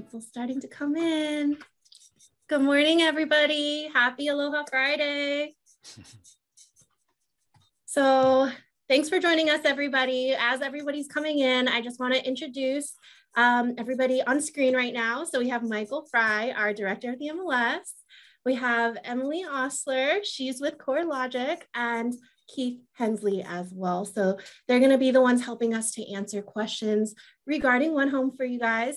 people starting to come in. Good morning, everybody. Happy Aloha Friday. So thanks for joining us, everybody. As everybody's coming in, I just want to introduce everybody on screen right now. So we have Michael Fry, our director of the MLS. We have Emily Osler, she's with CoreLogic, and Keith Hensley as well. So they're going to be the ones helping us to answer questions regarding One Home for you guys.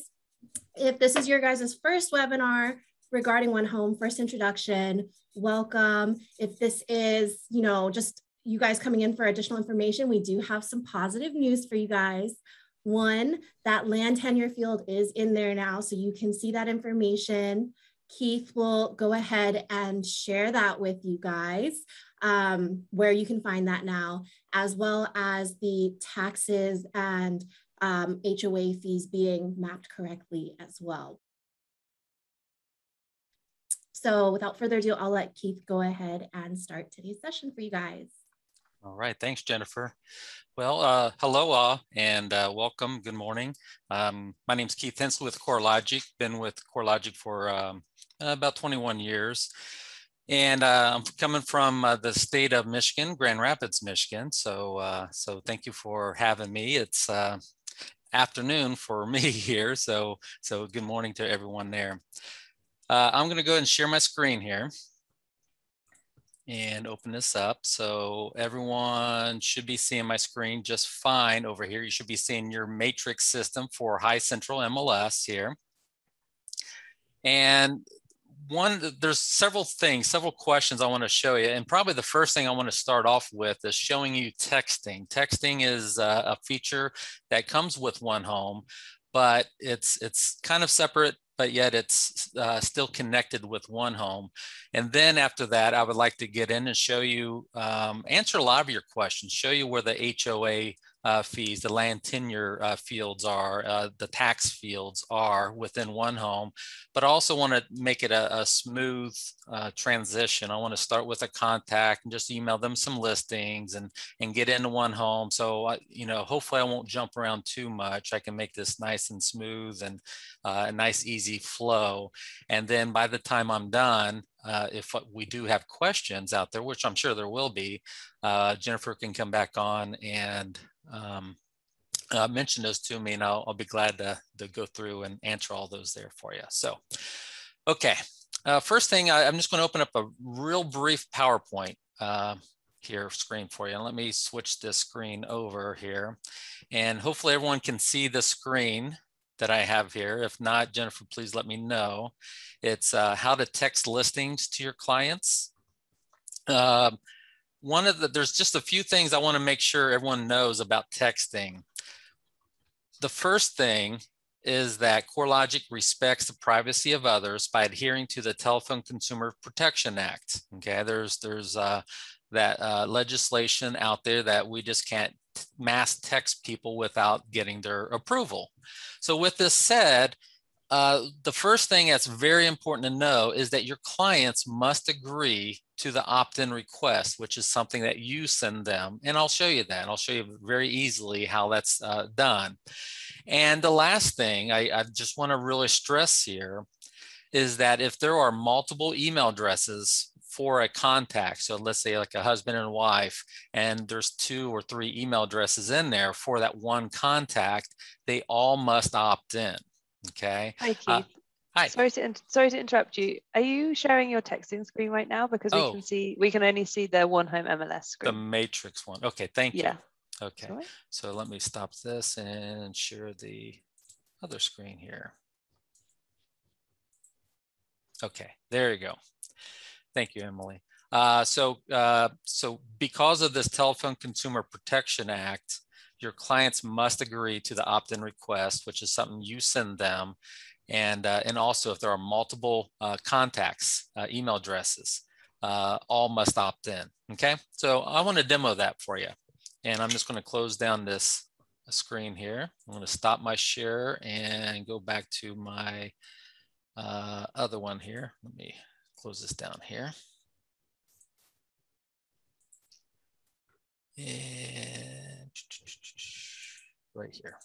If this is your guys' first webinar regarding One Home, first introduction, welcome. If this is, just you guys coming in for additional information, we do have some positive news for you guys. One, that land tenure field is in there now, so you can see that information. Keith will go ahead and share that with you guys, where you can find that now, as well as the taxes and HOA fees being mapped correctly as well. So without further ado, I'll let Keith go ahead and start today's session for you guys. All right, thanks, Jennifer. Well, hello and welcome. Good morning. My name is Keith Hensley with CoreLogic. Been with CoreLogic for about 21 years. And I'm coming from the state of Michigan, Grand Rapids, Michigan. So thank you for having me. It's afternoon for me here. So good morning to everyone there. I'm going to go ahead and share my screen here and open this up. So everyone should be seeing my screen just fine over here. You should be seeing your matrix system for High Central MLS here. And there's several questions I want to show you. And probably the first thing I want to start off with is showing you texting. Texting is a feature that comes with One Home, but it's kind of separate, but yet it's still connected with One Home. And then after that, I would like to get in and show you, answer a lot of your questions, show you where the HOA fees, the land tenure fields are, the tax fields are within One Home, but I also want to make it a smooth transition. I want to start with a contact and just email them some listings and get into One Home. So, hopefully I won't jump around too much. I can make this nice and smooth and a nice, easy flow. And then by the time I'm done, if we do have questions out there, which I'm sure there will be, Jennifer can come back on and mention those to me, and I'll be glad to go through and answer all those there for you. So, okay, first thing, I'm just going to open up a real brief PowerPoint here screen for you. And let me switch this screen over here, and hopefully everyone can see the screen that I have here. If not, Jennifer, please let me know. It's how to text listings to your clients. There's just a few things I want to make sure everyone knows about texting. The first thing is that CoreLogic respects the privacy of others by adhering to the Telephone Consumer Protection Act. Okay, there's that legislation out there that we just can't mass text people without getting their approval. So with this said, the first thing that's very important to know is that your clients must agree to the opt-in request, which is something that you send them. And I'll show you that. I'll show you very easily how that's done. And the last thing I just want to really stress here is that if there are multiple email addresses for a contact, so let's say like a husband and wife, and there's 2 or 3 email addresses in there for that one contact, they all must opt in. Okay. Hi, Keith. Hi. Sorry to interrupt you. Are you sharing your texting screen right now? Because we can only see the One Home MLS screen. The matrix one. Okay, thank you. Okay. Right. So let me stop this and share the other screen here. Okay, there you go. Thank you, Emily. So because of this Telephone Consumer Protection Act, your clients must agree to the opt-in request, which is something you send them. And also if there are multiple contacts, email addresses, all must opt in, okay? So I want to demo that for you. And I'm just going to close down this screen here. I'm going to stop my share and go back to my other one here. Let me close this down here. And right here.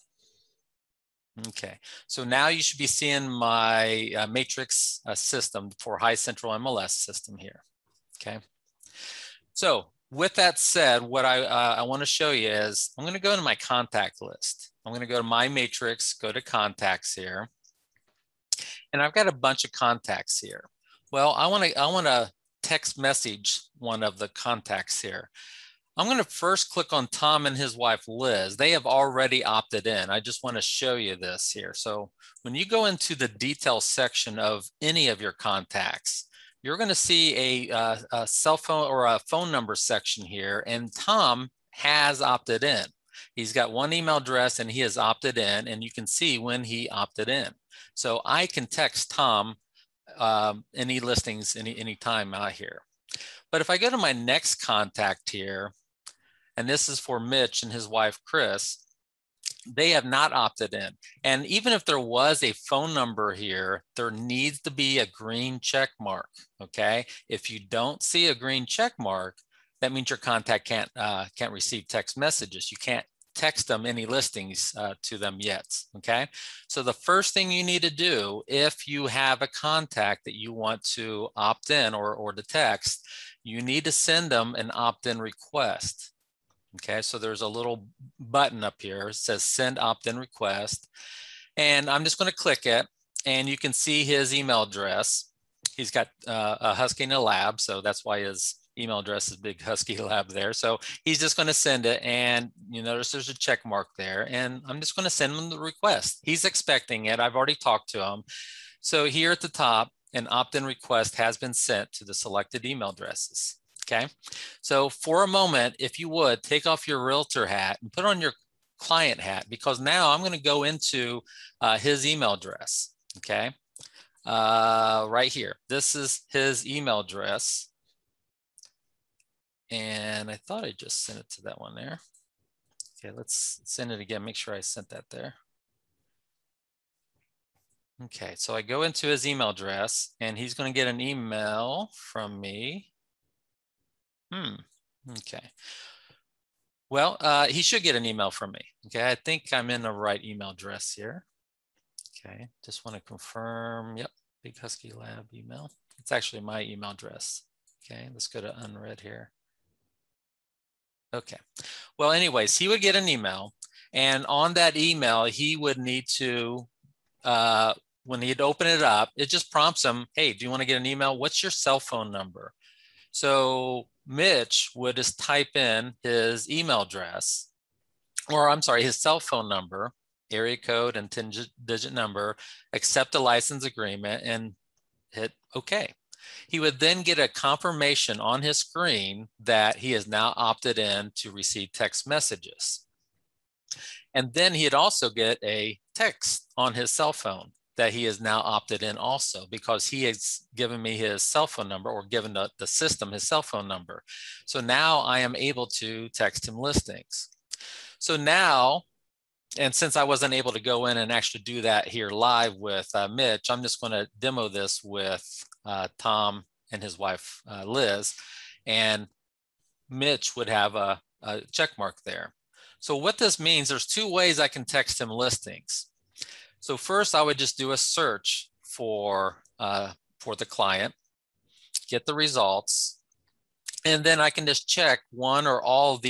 Okay, so now you should be seeing my matrix system for High Central MLS system here. Okay, so with that said, what I want to show you is I'm going to go to my contact list. I'm going to go to my matrix, go to contacts here, and I've got a bunch of contacts here. Well, I want to text message one of the contacts here. I'm going to first click on Tom and his wife, Liz. They have already opted in. I just want to show you this here. So when you go into the details section of any of your contacts, you're going to see a cell phone or a phone number section here. And Tom has opted in. He's got one email address and he has opted in, and you can see when he opted in. So I can text Tom any listings any time out here. But if I go to my next contact here, and this is for Mitch and his wife, Chris, they have not opted in. And even if there was a phone number here, there needs to be a green check mark, okay? If you don't see a green check mark, that means your contact can't receive text messages. You can't text them any listings to them yet, okay? So the first thing you need to do, if you have a contact that you want to opt in or to text, you need to send them an opt-in request. Okay, so there's a little button up here. It says send opt-in request. And I'm just going to click it, and you can see his email address. He's got a Husky in a lab, so that's why his email address is Big Husky Lab there. So he's just going to send it, and you notice there's a check mark there, and I'm just going to send him the request. He's expecting it. I've already talked to him. So here at the top, an opt-in request has been sent to the selected email addresses. Okay, so for a moment, if you would, take off your realtor hat and put on your client hat, because now I'm going to go into his email address. Okay, right here. This is his email address. And I thought I just sent it to that one there. Okay, let's send it again. Make sure I sent that there. Okay, so I go into his email address, and he's going to get an email from me. Okay. Well, he should get an email from me. Okay, I think I'm in the right email address here. Okay, just want to confirm. Yep, Big Husky Lab email. It's actually my email address. Okay, let's go to unread here. Okay, well, anyways, he would get an email, and on that email, he would need to, when he'd open it up, it just prompts him, hey, do you want to get an email? What's your cell phone number? So Mitch would just type in his email address, or I'm sorry, his cell phone number, area code and 10-digit number, accept a license agreement, and hit OK. He would then get a confirmation on his screen that he has now opted in to receive text messages. And then he'd also get a text on his cell phone that he has now opted in also, because he has given me his cell phone number, or given the system his cell phone number. So now I am able to text him listings. So now, and since I wasn't able to go in and actually do that here live with Mitch, I'm just going to demo this with Tom and his wife, Liz, and Mitch would have a check mark there. So what this means, there's two ways I can text him listings. So first, I would just do a search for the client, get the results, and then I can just check one or all of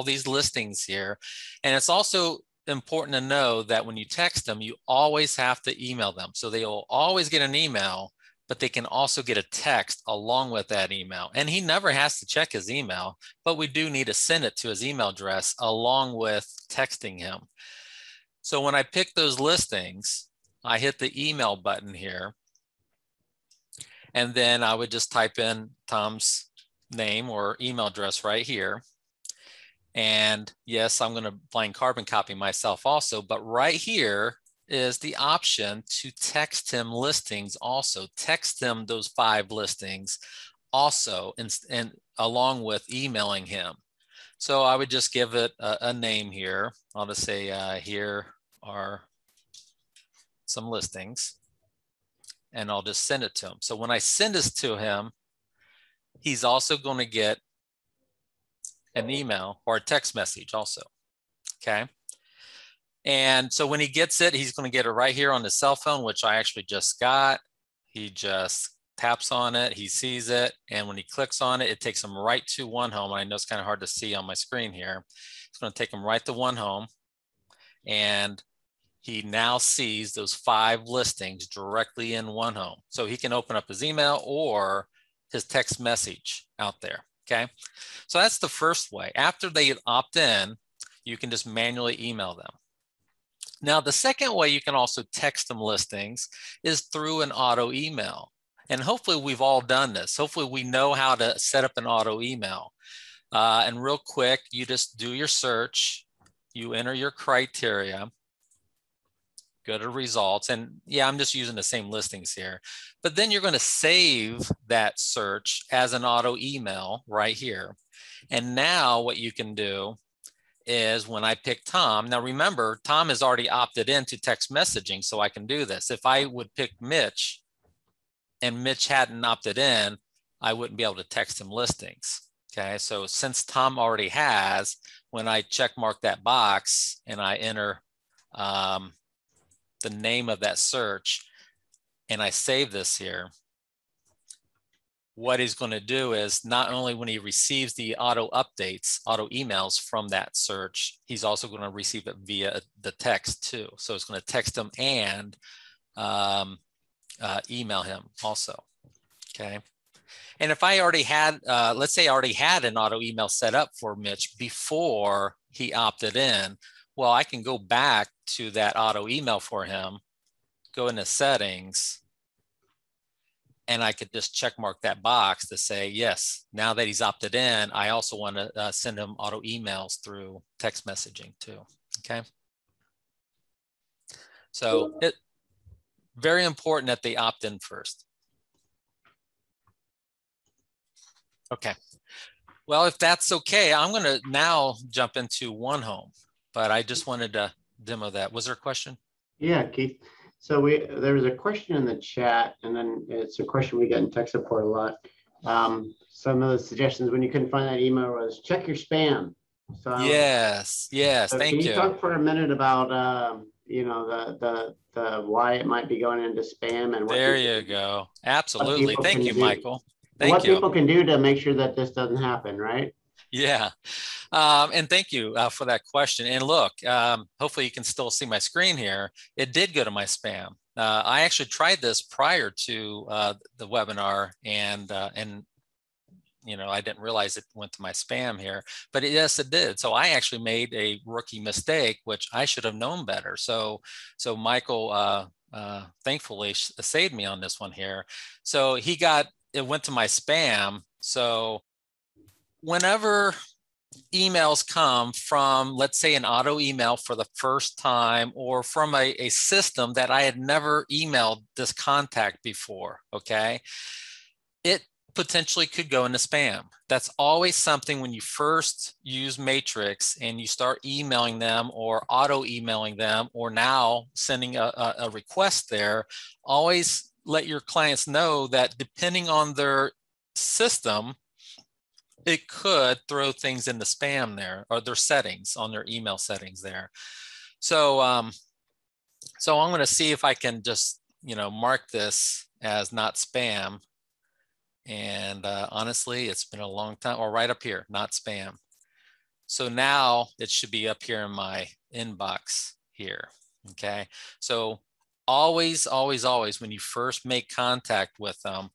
these listings here. And it's also important to know that when you text them, you always have to email them. So they will always get an email, but they can also get a text along with that email. And he never has to check his email, but we do need to send it to his email address along with texting him. So when I pick those listings, I hit the email button here, and then I would just type in Tom's name or email address right here. And yes, I'm going to blind carbon copy myself also, but right here is the option to text him listings also. Text him those 5 listings also, and along with emailing him. So I would just give it a name here. I'll just say here are some listings, and I'll just send it to him. So when I send this to him, he's also going to get an email or a text message also. Okay. And so when he gets it, he's going to get it right here on the cell phone, which I actually just got. He just taps on it, he sees it, and when he clicks on it, it takes him right to One Home. I know it's kind of hard to see on my screen here. It's going to take him right to One Home, and he now sees those 5 listings directly in One Home. So he can open up his email or his text message out there, okay? So that's the first way. After they opt in, you can just manually email them. Now, the second way you can also text them listings is through an auto email. And hopefully we've all done this. Hopefully we know how to set up an auto email. And real quick, you just do your search, you enter your criteria, go to results, and yeah, I'm just using the same listings here. But then you're going to save that search as an auto email right here. And now what you can do is when I pick Tom, now remember, Tom has already opted into text messaging, so I can do this. If I would pick Mitch, and Mitch hadn't opted in, I wouldn't be able to text him listings. Okay, so since Tom already has, when I check mark that box and I enter the name of that search and I save this here, what he's going to do is not only when he receives the auto updates, auto emails from that search, he's also going to receive it via the text too. So it's going to text him and email him also, okay? And if I already had, let's say I already had an auto email set up for Mitch before he opted in, well, I can go back to that auto email for him, go into settings, and I could just check mark that box to say, yes, now that he's opted in, I also want to send him auto emails through text messaging too, okay? So it's very important that they opt in first. Okay, well, if that's okay, I'm gonna now jump into One Home, but I just wanted to demo that. Was there a question? Yeah, Keith. So there was a question in the chat, and then it's a question we get in tech support a lot. Some of the suggestions when you couldn't find that email was check your spam. So yes, so thank you. Can you talk for a minute about you know, the why it might be going into spam and what there you go. Absolutely. Thank you, Michael. Thank you. What people can do to make sure that this doesn't happen, right? Yeah, and thank you for that question. And look, hopefully you can still see my screen here. It did go to my spam. I actually tried this prior to the webinar, and you know, I didn't realize it went to my spam here, but yes, it did. So I actually made a rookie mistake, which I should have known better. So Michael thankfully saved me on this one here. So it went to my spam. So whenever emails come from, let's say, an auto email for the first time, or from a system that I had never emailed this contact before, okay, it potentially could go into spam. That's always something when you first use Matrix and you start emailing them or auto emailing them, or now sending a request there, always let your clients know that depending on their system, it could throw things into spam there, or their settings on their email settings there. So, so I'm going to see if I can just, you know, mark this as not spam. And honestly, it's been a long time. Or right up here, not spam. So now it should be up here in my inbox here. Okay. So always, always, always, when you first make contact with them,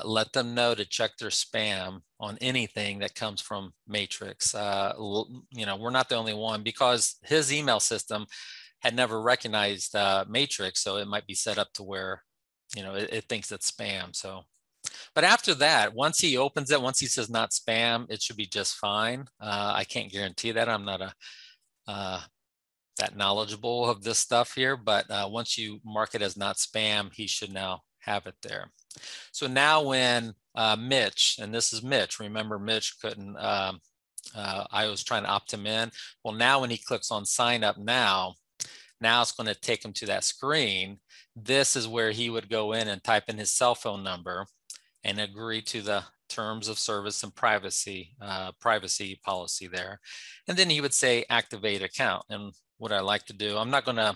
let them know to check their spam on anything that comes from Matrix. You know, we're not the only one, because his email system had never recognized Matrix, so it might be set up to where, you know, it thinks it's spam. So, but after that, once he opens it, once he says not spam, it should be just fine. I can't guarantee that. I'm not that knowledgeable of this stuff here, but once you mark it as not spam, he should now have it there. So now when Mitch, and this is Mitch, remember Mitch couldn't, I was trying to opt him in. Well, now when he clicks on sign up now it's going to take him to that screen. This is where he would go in and type in his cell phone number and agree to the terms of service and privacy policy there. And then he would say activate account. And what I like to do, I'm not gonna,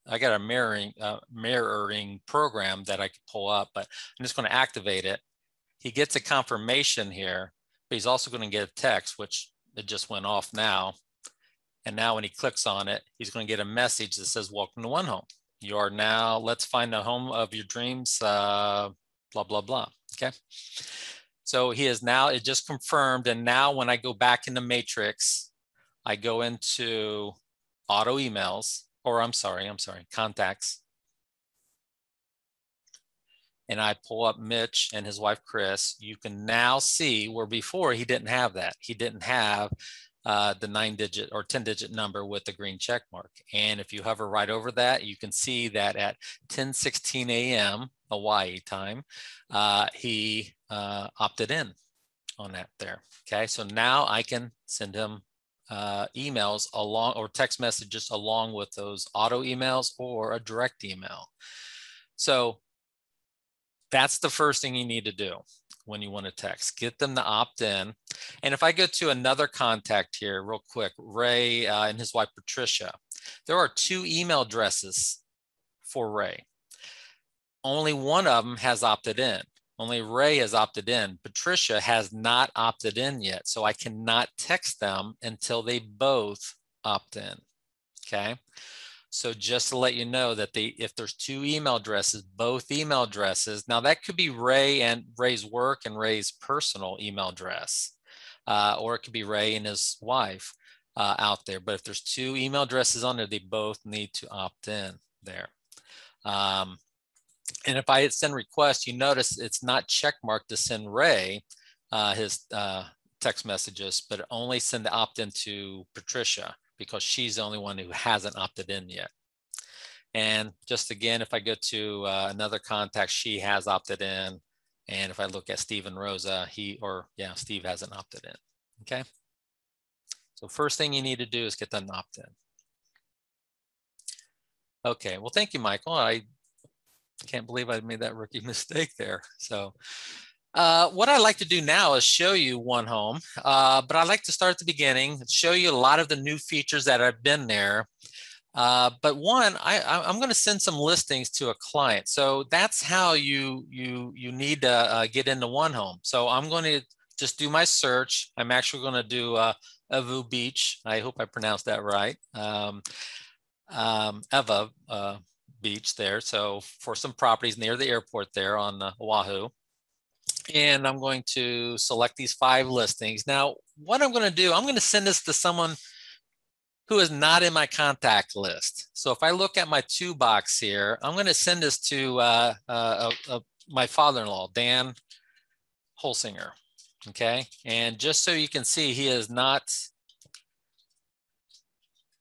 I got a mirroring program that I can pull up, but I'm just gonna activate it. He gets a confirmation here, but he's also gonna get a text, which it just went off now. And now when he clicks on it, he's gonna get a message that says, welcome to One Home. You are now, let's find the home of your dreams, blah, blah, blah, okay? So he is now, it just confirmed. And now when I go back into Matrix, I go into auto emails, or I'm sorry, contacts. And I pull up Mitch and his wife, Chris. You can now see where before he didn't have that. He didn't have the 9-digit or 10-digit number with the green check mark. And if you hover right over that, you can see that at 10:16 a.m. Hawaii time, he opted in on that there. Okay, so now I can send him emails along or text messages along with those auto emails or a direct email. So that's the first thing you need to do when you want to text, get them to opt in. And if I go to another contact here real quick, Ray and his wife, Patricia, there are 2 email addresses for Ray. Only one of them has opted in. Only Ray has opted in. Patricia has not opted in yet. So I cannot text them until they both opt in, okay? So just to let you know that if there's 2 email addresses, both email addresses, now that could be Ray and Ray's work and Ray's personal email address, or it could be Ray and his wife out there. But if there's 2 email addresses on there, they both need to opt in there. And if I hit send request, you notice it's not checkmarked to send Ray his text messages, but only send the opt-in to Patricia because she's the only one who hasn't opted in yet. And just again, if I go to another contact, she has opted in. And if I look at Steve and Rosa, Steve hasn't opted in, okay? So first thing you need to do is get them to opt in. Okay, well, thank you, Michael. I can't believe I made that rookie mistake there. So what I like to do now is show you One Home, but I like to start at the beginning, show you a lot of the new features that have been there. But one, I'm going to send some listings to a client. So that's how you need to get into One Home. So I'm going to just do my search. I'm actually going to do Evu Beach. I hope I pronounced that right. Eva Beach there. So for some properties near the airport there on Oahu. And I'm going to select these 5 listings. Now, what I'm going to do, I'm going to send this to someone who is not in my contact list. So if I look at my 2 box here, I'm going to send this to my father-in-law, Dan Holsinger. Okay. And just so you can see, he is not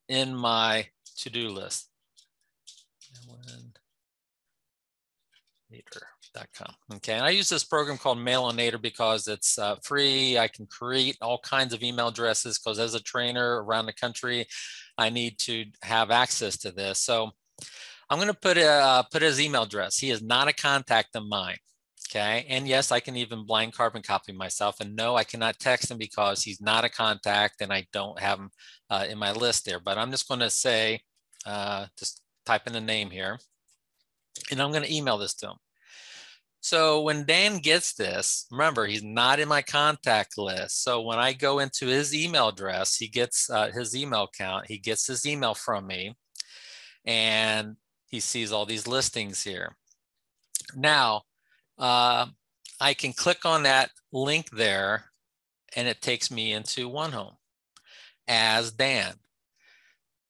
in my to-do list. Nader.com. Okay, and I use this program called Mail-on-Nader because it's free. I can create all kinds of email addresses because as a trainer around the country, I need to have access to this. So I'm going to put his email address. He is not a contact of mine. Okay, and yes, I can even blind carbon copy myself. And no, I cannot text him because he's not a contact and I don't have him in my list there. But I'm just going to say, just type in the name here. And I'm going to email this to him. So when Dan gets this, remember, he's not in my contact list. So when I go into his email address, he gets his email account. He gets his email from me. And he sees all these listings here. Now, I can click on that link there, and it takes me into One Home as Dan.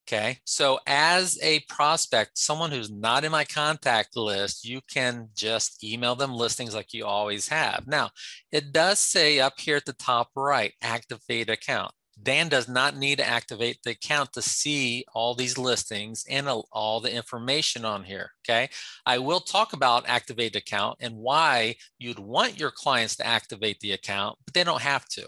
Okay, so as a prospect, someone who's not in my contact list, you can just email them listings like you always have. Now, it does say up here at the top right, activate account. Dan does not need to activate the account to see all these listings and all the information on here, okay? I will talk about activate account and why you'd want your clients to activate the account, but they don't have to.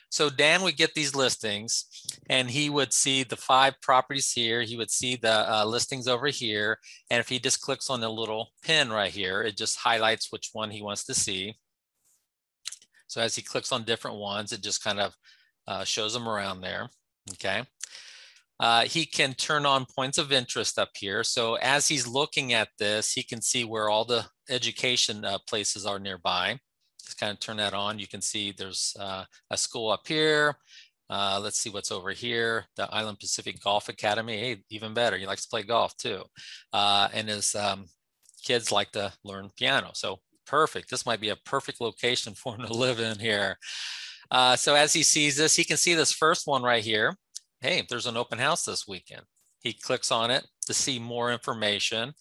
So Dan would get these listings and he would see the 5 properties here. He would see the listings over here. And if he just clicks on the little pin right here, it just highlights which one he wants to see. So as he clicks on different ones, it just kind of shows them around there, okay? He can turn on points of interest up here. So as he's looking at this, he can see where all the education places are nearby. Just kind of turn that on. You can see there's a school up here. Let's see what's over here. The Island Pacific Golf Academy. Hey, even better. He likes to play golf too. And his kids like to learn piano. So perfect. This might be a perfect location for him to live in here. So as he sees this, he can see this first one right here. Hey, there's an open house this weekend. He clicks on it to see more information.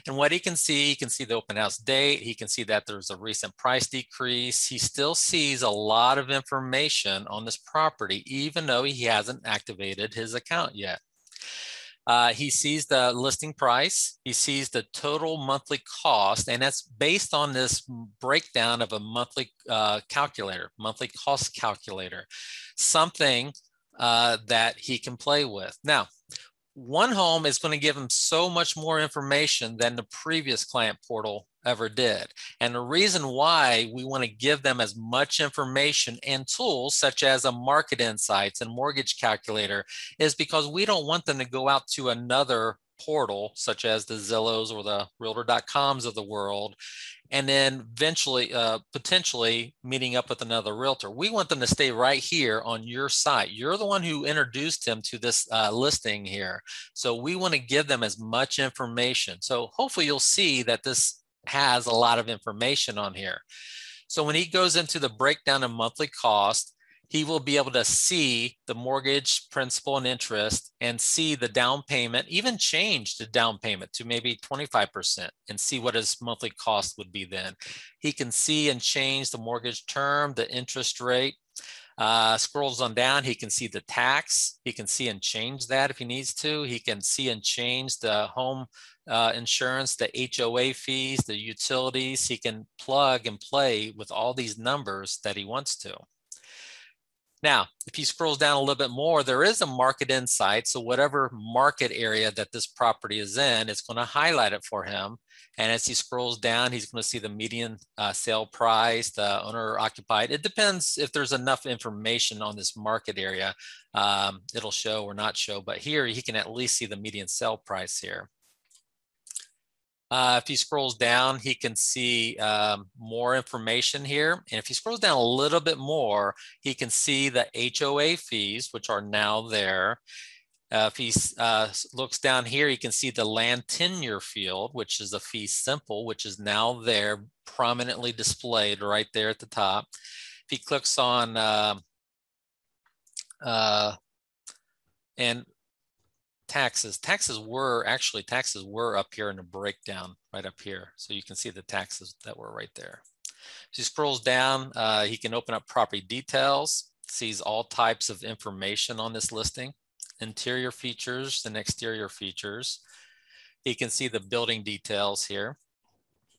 And what he can see the open house date. He can see that there's a recent price decrease. He still sees a lot of information on this property, even though he hasn't activated his account yet. He sees the listing price. He sees the total monthly cost, and that's based on this breakdown of a monthly calculator, monthly cost calculator, something that he can play with. Now, One Home is going to give him so much more information than the previous client portal ever did. And the reason why we want to give them as much information and tools such as a market insights and mortgage calculator is because we don't want them to go out to another portal such as the Zillows or the Realtor.coms of the world and then eventually potentially meeting up with another realtor. We want them to stay right here on your site. You're the one who introduced him to this listing here. So we want to give them as much information. So hopefully you'll see that this has a lot of information on here. So when he goes into the breakdown of monthly cost, he will be able to see the mortgage principal and interest and see the down payment, even change the down payment to maybe 25% and see what his monthly cost would be then. He can see and change the mortgage term, the interest rate. Scrolls on down, he can see the tax. He can see and change that if he needs to. He can see and change the home insurance, the HOA fees, the utilities. He can plug and play with all these numbers that he wants to. Now, if he scrolls down a little bit more, there is a market insight. So whatever market area that this property is in, it's going to highlight it for him. And as he scrolls down, he's going to see the median sale price, the owner occupied. It depends if there's enough information on this market area. It'll show or not show, but here he can at least see the median sale price here. If he scrolls down, he can see more information here. And if he scrolls down a little bit more, he can see the HOA fees, which are now there. If he looks down here, he can see the land tenure field, which is a fee simple, which is now there, prominently displayed right there at the top. If he clicks on and taxes were up here in the breakdown right up here. So you can see the taxes that were right there. If he scrolls down, he can open up property details, sees all types of information on this listing, interior features and exterior features. He can see the building details here.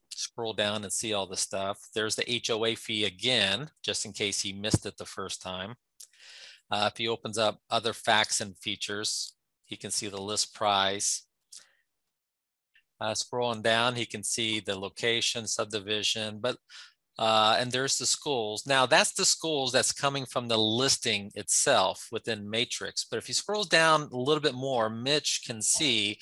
Scroll down and see all the stuff. There's the HOA fee again, just in case he missed it the first time. If he opens up other facts and features, he can see the list price. Scrolling down, he can see the location, subdivision, and there's the schools. Now that's the schools that's coming from the listing itself within Matrix. But if he scrolls down a little bit more, Mitch can see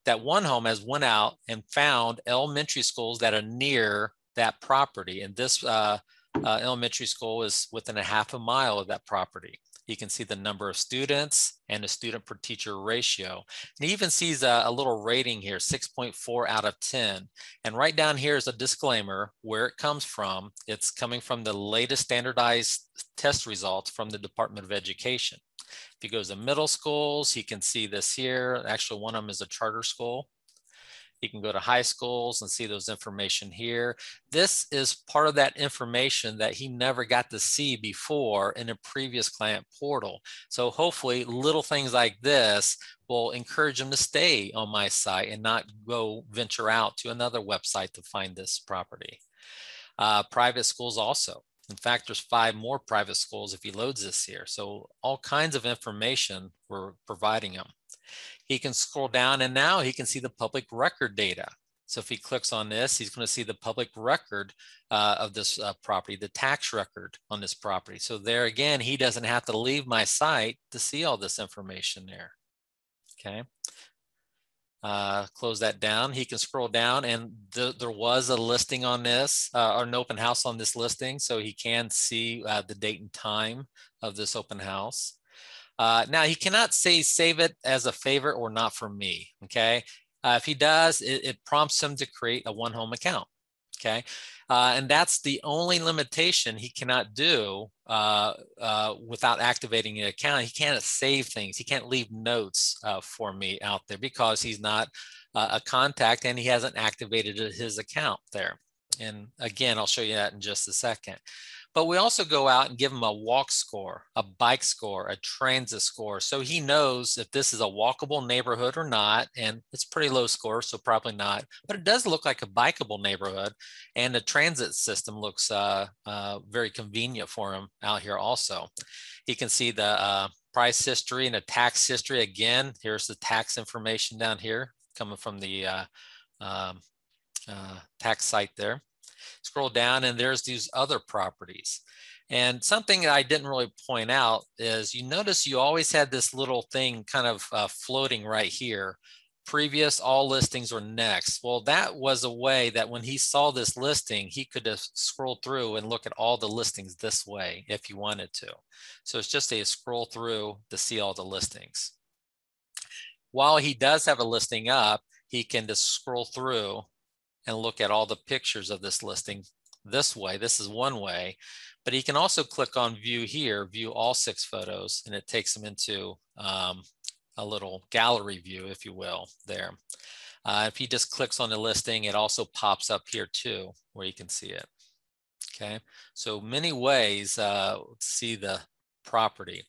that One Home has went out and found elementary schools that are near that property. And this elementary school is within a half a mile of that property. You can see the number of students and the student per teacher ratio. And he even sees a little rating here, 6.4 out of 10. And right down here is a disclaimer where it comes from. It's coming from the latest standardized test results from the Department of Education. If he goes to middle schools, he can see this here. Actually, one of them is a charter school. You can go to high schools and see those information here. This is part of that information that he never got to see before in a previous client portal. So hopefully little things like this will encourage him to stay on my site and not go venture out to another website to find this property. Private schools also. In fact, there's 5 more private schools if he loads this here. So all kinds of information we're providing him. He can scroll down and now he can see the public record data. So if he clicks on this, he's going to see the public record of this property, the tax record on this property. So there again, he doesn't have to leave my site to see all this information there. Okay. Close that down. He can scroll down, and there was a listing on this, or an open house on this listing, so he can see the date and time of this open house. Now he cannot say save it as a favorite or not for me. Okay. If he does, it prompts him to create a one home account. Okay. And that's the only limitation he cannot do without activating an account. He can't save things. He can't leave notes for me out there because he's not a contact and he hasn't activated his account there. And again, I'll show you that in just a second. But we also go out and give him a walk score, a bike score, a transit score. So he knows if this is a walkable neighborhood or not. And it's pretty low score, so probably not. But it does look like a bikeable neighborhood. And the transit system looks very convenient for him out here also. He can see the price history and the tax history. Again, here's the tax information down here coming from the tax site there. Scroll down and there's these other properties. And something that I didn't really point out is you notice you always had this little thing kind of floating right here. Previous, all listings, or next. Well, that was a way that when he saw this listing, he could have scrolled through and look at all the listings this way if he wanted to. So it's just a scroll through to see all the listings. While he does have a listing up, he can just scroll through and look at all the pictures of this listing this way. This is one way, but he can also click on view here, view all 6 photos, and it takes him into a little gallery view, if you will, there. If he just clicks on the listing, it also pops up here too, where you can see it. Okay, so many ways to see the property.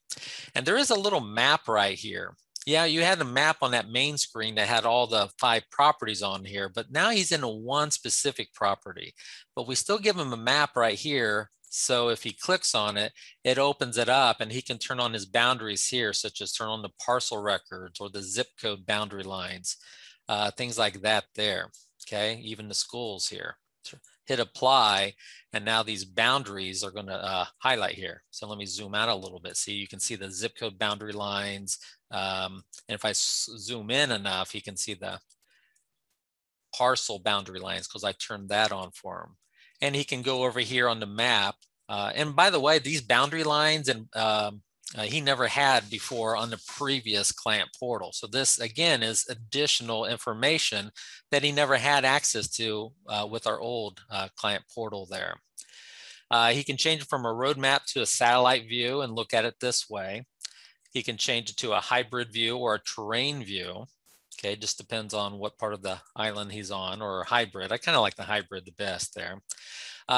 And there is a little map right here. Yeah, you had a map on that main screen that had all the 5 properties on here, but now he's in one specific property. But we still give him a map right here. So if he clicks on it, it opens it up and he can turn on his boundaries here, such as turn on the parcel records or the zip code boundary lines, things like that there. Okay, even the schools here. Hit apply, and now these boundaries are going to highlight here. So let me zoom out a little bit. See, you can see the zip code boundary lines. And if I zoom in enough, you can see the parcel boundary lines because I turned that on for him. And he can go over here on the map. And by the way, these boundary lines and he never had before on the previous client portal. So this again is additional information that he never had access to with our old client portal there. He can change it from a roadmap to a satellite view and look at it this way. He can change it to a hybrid view or a terrain view. Okay, just depends on what part of the island he's on, or a hybrid. I kind of like the hybrid the best there.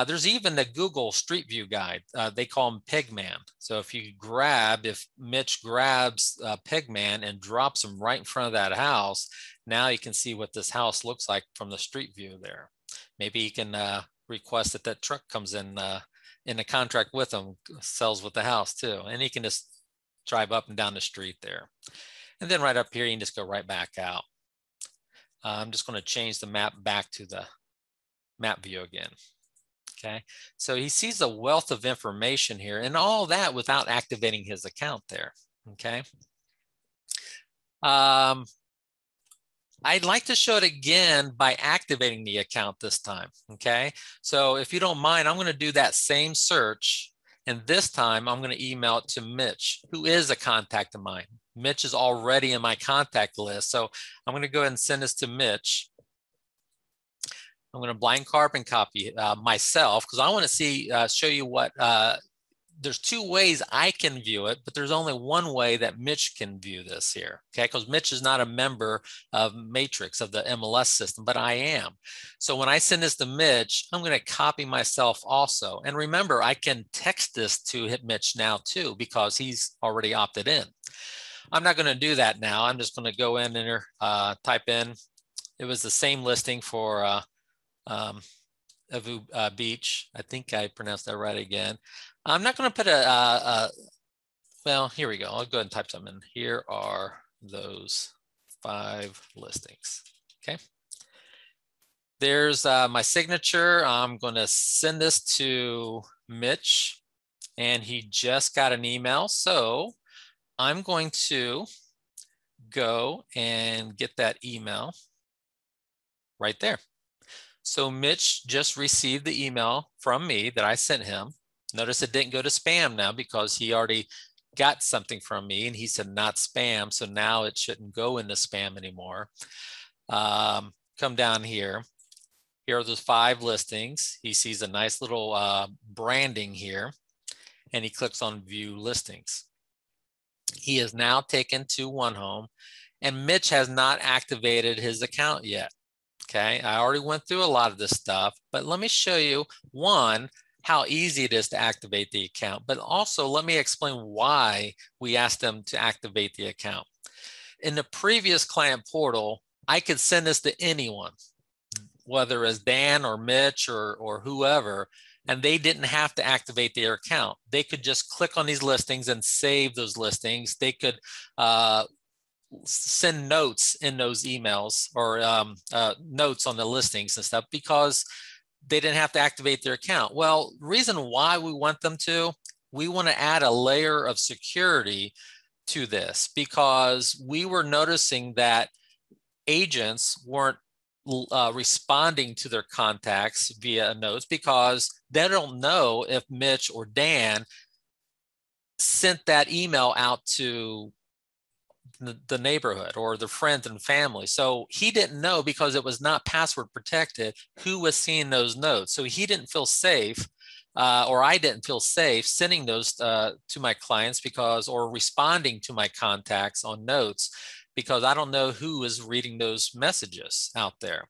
There's even the Google Street View guide. They call him Pigman. So if Mitch grabs Pigman and drops him right in front of that house, now you can see what this house looks like from the street view there. Maybe he can request that that truck comes in a contract with him, sells with the house too. And he can just drive up and down the street there. And then right up here, you can just go right back out. I'm just going to change the map back to the map view again. Okay, so he sees a wealth of information here and all that without activating his account there. Okay. I'd like to show it again by activating the account this time. Okay, so if you don't mind, I'm going to do that same search. And this time I'm going to email it to Mitch, who is a contact of mine. Mitch is already in my contact list. So I'm going to go ahead and send this to Mitch. I'm going to blind carbon copy myself because I want to see, show you what, there's 2 ways I can view it, but there's only one way that Mitch can view this here, okay? Because Mitch is not a member of Matrix, of the MLS system, but I am. So when I send this to Mitch, I'm going to copy myself also. And remember, I can text this to Mitch now too, because he's already opted in. I'm not going to do that now. I'm just going to go in and type in, it was the same listing for Evu Beach. I think I pronounced that right again. I'm not going to put well, here we go. I'll go ahead and type something in. Here are those 5 listings. Okay. There's my signature. I'm going to send this to Mitch and he just got an email. So I'm going to go and get that email right there. So Mitch just received the email from me that I sent him. Notice it didn't go to spam now because he already got something from me and he said not spam. So now it shouldn't go into spam anymore. Come down here. Here are those 5 listings. He sees a nice little branding here and he clicks on view listings. He is now taken to One Home and Mitch has not activated his account yet. Okay, I already went through a lot of this stuff, but let me show you, one, how easy it is to activate the account, but also let me explain why we asked them to activate the account. In the previous client portal, I could send this to anyone, whether it's Dan or Mitch or whoever, and they didn't have to activate their account. They could just click on these listings and save those listings. They could send notes in those emails or notes on the listings and stuff because they didn't have to activate their account. Well, the reason why we want them to, we want to add a layer of security to this because we were noticing that agents weren't responding to their contacts via notes because they don't know if Mitch or Dan sent that email out to the neighborhood or the friends and family. So he didn't know because it was not password protected who was seeing those notes. So he didn't feel safe or I didn't feel safe sending those to my clients because or responding to my contacts on notes because I don't know who is reading those messages out there.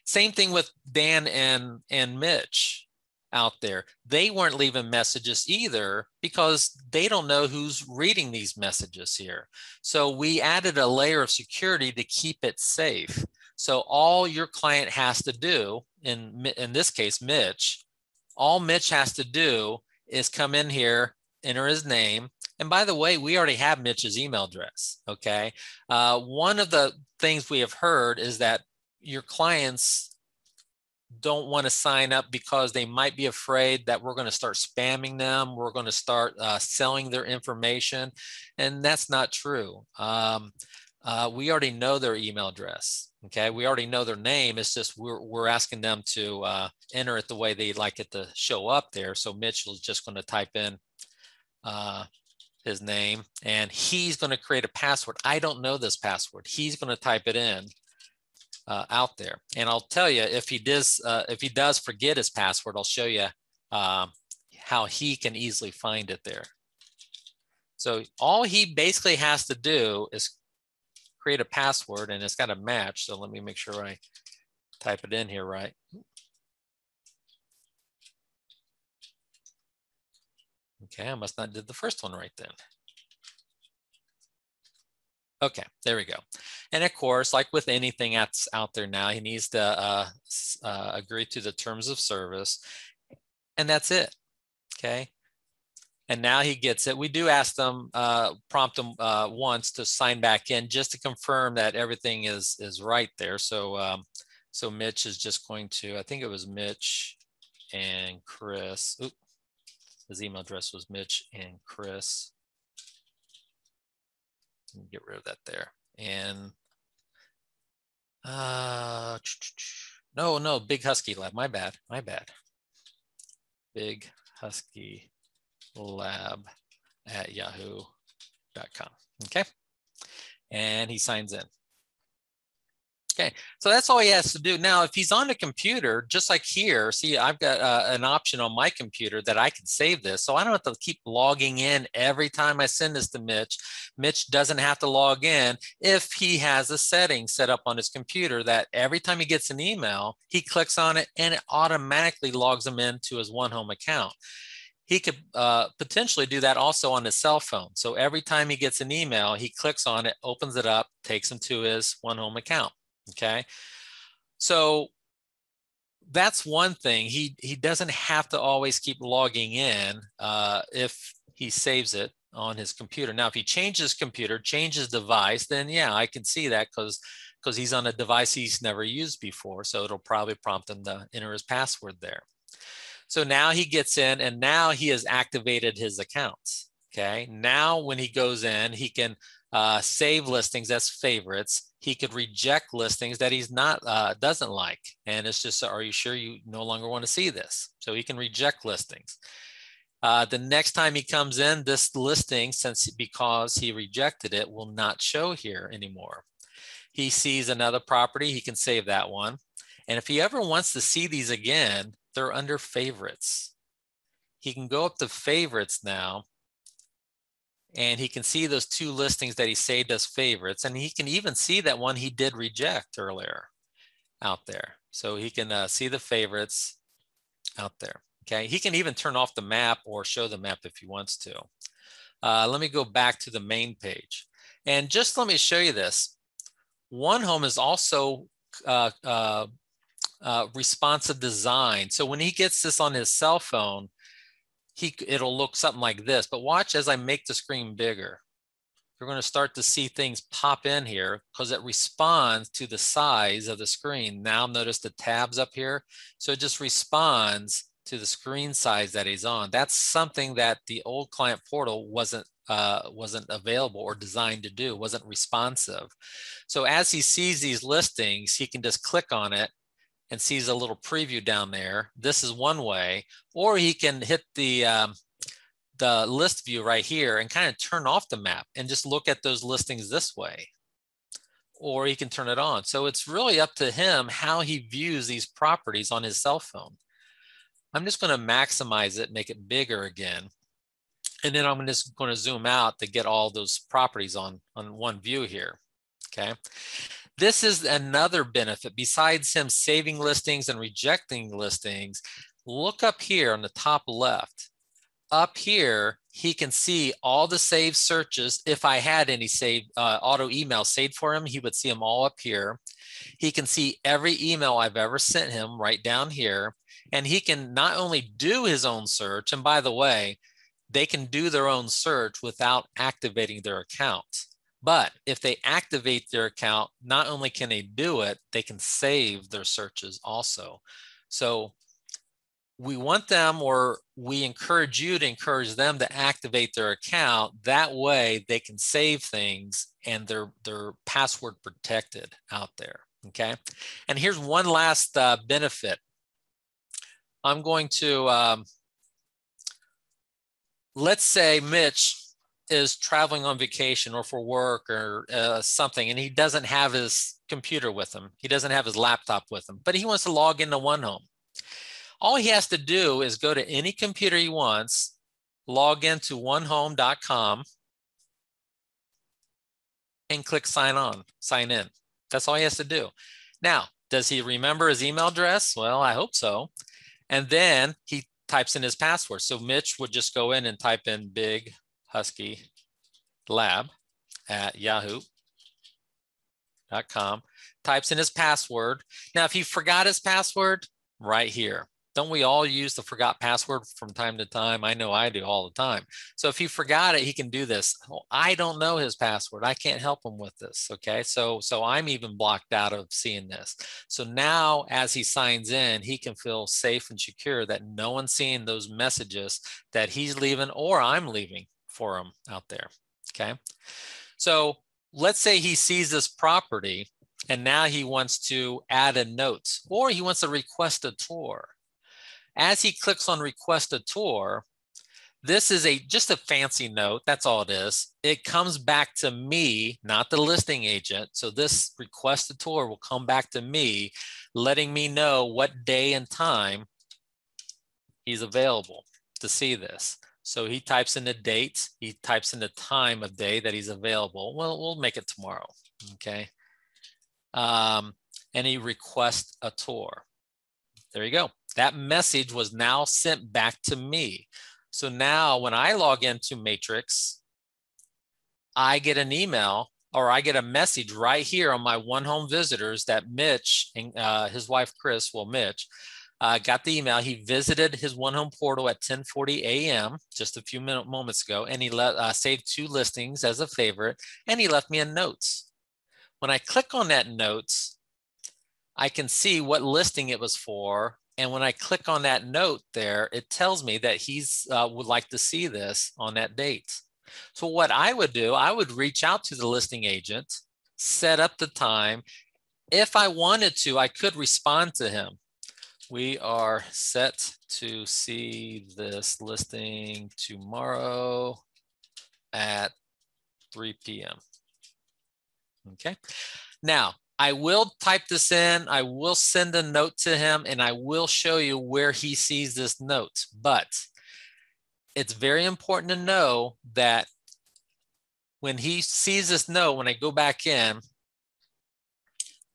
Same thing with Dan and Mitch out there. They weren't leaving messages either because they don't know who's reading these messages here. So we added a layer of security to keep it safe. So all your client has to do, in this case, Mitch, all Mitch has to do is come in here, enter his name. And by the way, we already have Mitch's email address, okay? One of the things we have heard is that your clients don't want to sign up because they might be afraid that we're going to start spamming them. We're going to start selling their information. And that's not true. We already know their email address. Okay. We already know their name. It's just we're asking them to enter it the way they'd like it to show up there. So Mitch is just going to type in his name and he's going to create a password. I don't know this password. He's going to type it in. Out there. And I'll tell you, if he does forget his password, I'll show you how he can easily find it there. So all he basically has to do is create a password and it's got to match. So let me make sure I type it in here right. Okay, I must not did the first one right then. Okay, there we go. And of course, like with anything that's out there now, he needs to agree to the terms of service. And that's it, okay? And now he gets it. We do ask them, prompt them once to sign back in just to confirm that everything is right there. So, so Mitch is just going to, I think it was Mitch and Chris. Oops, his email address was Mitch and Chris. Get rid of that there. And no, Big Husky Lab. My bad. Big Husky Lab at yahoo.com. Okay. And he signs in. Okay, so that's all he has to do. Now, if he's on a computer, just like here, see, I've got an option on my computer that I can save this. So I don't have to keep logging in every time I send this to Mitch. Mitch doesn't have to log in if he has a setting set up on his computer that every time he gets an email, he clicks on it and it automatically logs him into his One Home account. He could potentially do that also on his cell phone. So every time he gets an email, he clicks on it, opens it up, takes him to his One Home account. Okay, so that's one thing. He doesn't have to always keep logging in if he saves it on his computer. Now, if he changes computer, changes device, then yeah, I can see that because he's on a device he's never used before. So it'll probably prompt him to enter his password there. So now he gets in and now he has activated his accounts. Okay, now when he goes in, he can save listings as favorites. He could reject listings that he's not doesn't like, and it's just, are you sure you no longer want to see this? So he can reject listings. The next time he comes in, this listing, because he rejected it, will not show here anymore. He sees another property, he can save that one. And if he ever wants to see these again, they're under favorites. He can go up to favorites now, and he can see those 2 listings that he saved as favorites. And he can even see that one he did reject earlier out there. So he can see the favorites out there. Okay, he can even turn off the map or show the map if he wants to. Let me go back to the main page. And just let me show you this. One Home is also responsive design. So when he gets this on his cell phone, it'll look something like this. But watch as I make the screen bigger. You're going to start to see things pop in here because it responds to the size of the screen. Now notice the tabs up here. So it just responds to the screen size that he's on. That's something that the old client portal wasn't available or designed to do, wasn't responsive. So as he sees these listings, he can just click on it and sees a little preview down there. This is one way, or he can hit the list view right here and kind of turn off the map and just look at those listings this way, or he can turn it on. So it's really up to him how he views these properties on his cell phone. I'm just going to maximize it, make it bigger again. And then I'm just going to zoom out to get all those properties on one view here. Okay. This is another benefit besides him saving listings and rejecting listings. Look up here on the top left. Up here, he can see all the saved searches. If I had any saved auto email saved for him, he would see them all up here. He can see every email I've ever sent him right down here. And he can not only do his own search, and by the way, they can do their own search without activating their account. But if they activate their account, not only can they do it, they can save their searches also. So we want them, or we encourage you to encourage them to activate their account. That way they can save things and they're password protected out there. Okay. And here's one last benefit. I'm going to, let's say Mitch is traveling on vacation or for work or something, and he doesn't have his computer with him. He doesn't have his laptop with him, but he wants to log into One Home. All he has to do is go to any computer he wants, log into onehome.com, and click sign in. That's all he has to do. Now, does he remember his email address? Well, I hope so. And then he types in his password. So Mitch would just go in and type in Big Husky Lab at yahoo.com, types in his password. Now, if he forgot his password, right here. Don't we all use the forgot password from time to time? I know I do all the time. So if he forgot it, he can do this. Oh, I don't know his password. I can't help him with this. Okay. So I'm even blocked out of seeing this. So now as he signs in, he can feel safe and secure that no one's seeing those messages that he's leaving or I'm leaving for him out there. Okay. So let's say he sees this property and now he wants to add a note or he wants to request a tour. As he clicks on request a tour, this is just a fancy note. That's all it is. It comes back to me, not the listing agent. So this request a tour will come back to me, letting me know what day and time he's available to see this. So he types in the date, he types in the time of day that he's available. Well, we'll make it tomorrow, okay? And he requests a tour. There you go. That message was now sent back to me. So now when I log into Matrix, I get an email or I get a message right here on my One Home visitors that Mitch and his wife, Chris, Mitch, got the email. He visited his One Home portal at 10:40 a.m. just a few moments ago, and he saved 2 listings as a favorite, and he left me a notes. When I click on that notes, I can see what listing it was for, And when I click on that note there, it tells me that he's would like to see this on that date. So what I would do, I would reach out to the listing agent, set up the time. If I wanted to, I could respond to him. We are set to see this listing tomorrow at 3 p.m. Okay. Now, I will type this in, I will send a note to him, and I will show you where he sees this note. But it's very important to know that when he sees this note, when I go back in,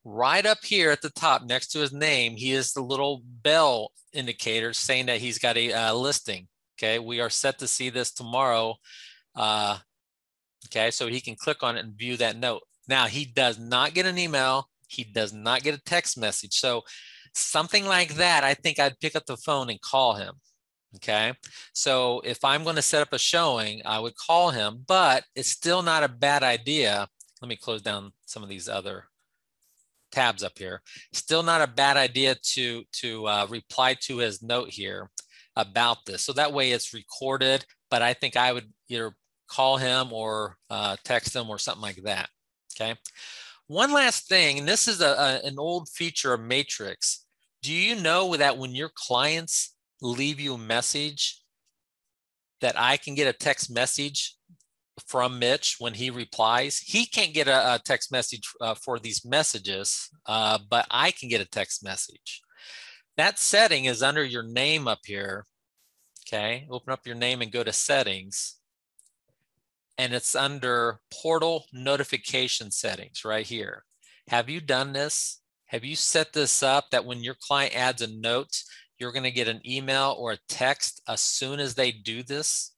right up here at the top next to his name, he is the little bell indicator saying that he's got a listing. Okay, we are set to see this tomorrow. Okay, so he can click on it and view that note. Now, he does not get an email. He does not get a text message. So something like that, I think I'd pick up the phone and call him. Okay, so if I'm going to set up a showing, I would call him, but it's still not a bad idea. Let me close down some of these other tabs up here. Still not a bad idea to reply to his note here about this. So that way it's recorded, but I think I would either call him or text him or something like that. Okay. One last thing, and this is an old feature of Matrix. Do you know that when your clients leave you a message, that I can get a text message from Mitch when he replies? He can't get a text message for these messages, but I can get a text message. That setting is under your name up here. Okay, open up your name and go to settings. And it's under portal notification settings right here. Have you done this? Have you set this up that when your client adds a note, you're going to get an email or a text as soon as they do this?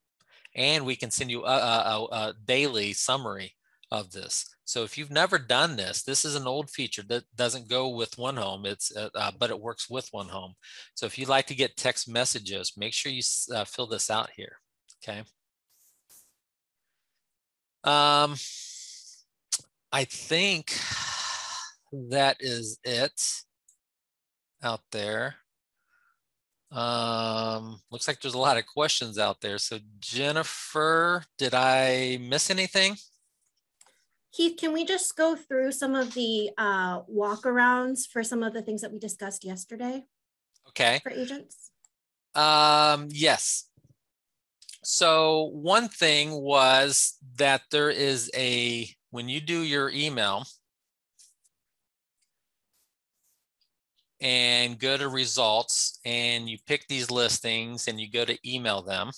And we can send you a daily summary of this. So if you've never done this, this is an old feature that doesn't go with OneHome, but it works with OneHome. So if you'd like to get text messages, make sure you fill this out here, okay? I think that is it out there. Looks like there's a lot of questions out there. So Jennifer, did I miss anything? Keith, can we just go through some of the walkarounds for some of the things that we discussed yesterday? Okay. For agents? Yes. So one thing was that there is when you do your email and go to results and you pick these listings and you go to email them,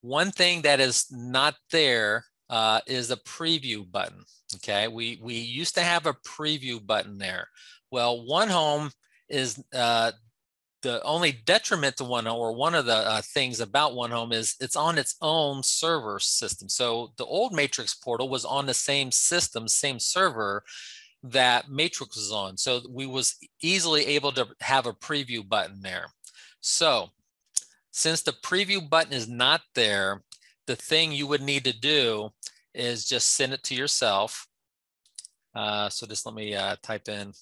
one thing that is not there is a preview button. Okay, we used to have a preview button there. Well, OneHome is the only detriment to OneHome, or one of the things about OneHome, is it's on its own server system. So the old Matrix portal was on the same system, same server that Matrix was on. So we was easily able to have a preview button there. So since the preview button is not there, the thing you would need to do is just send it to yourself. So just let me type in.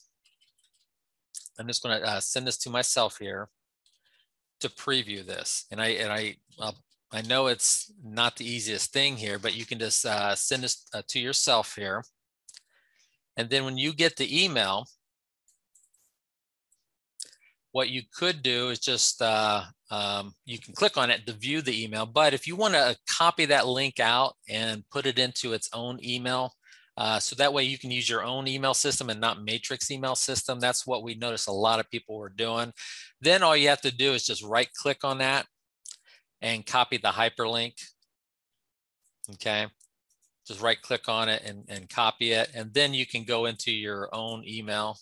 I'm just going to send this to myself here to preview this. And I know it's not the easiest thing here, but you can just send this to yourself here. And then when you get the email, what you could do is just, you can click on it to view the email. But if you want to copy that link out and put it into its own email, so that way you can use your own email system and not Matrix email system. That's what we noticed a lot of people were doing. Then all you have to do is just right click on that and copy the hyperlink. Okay, just right click on it and copy it. And then you can go into your own email.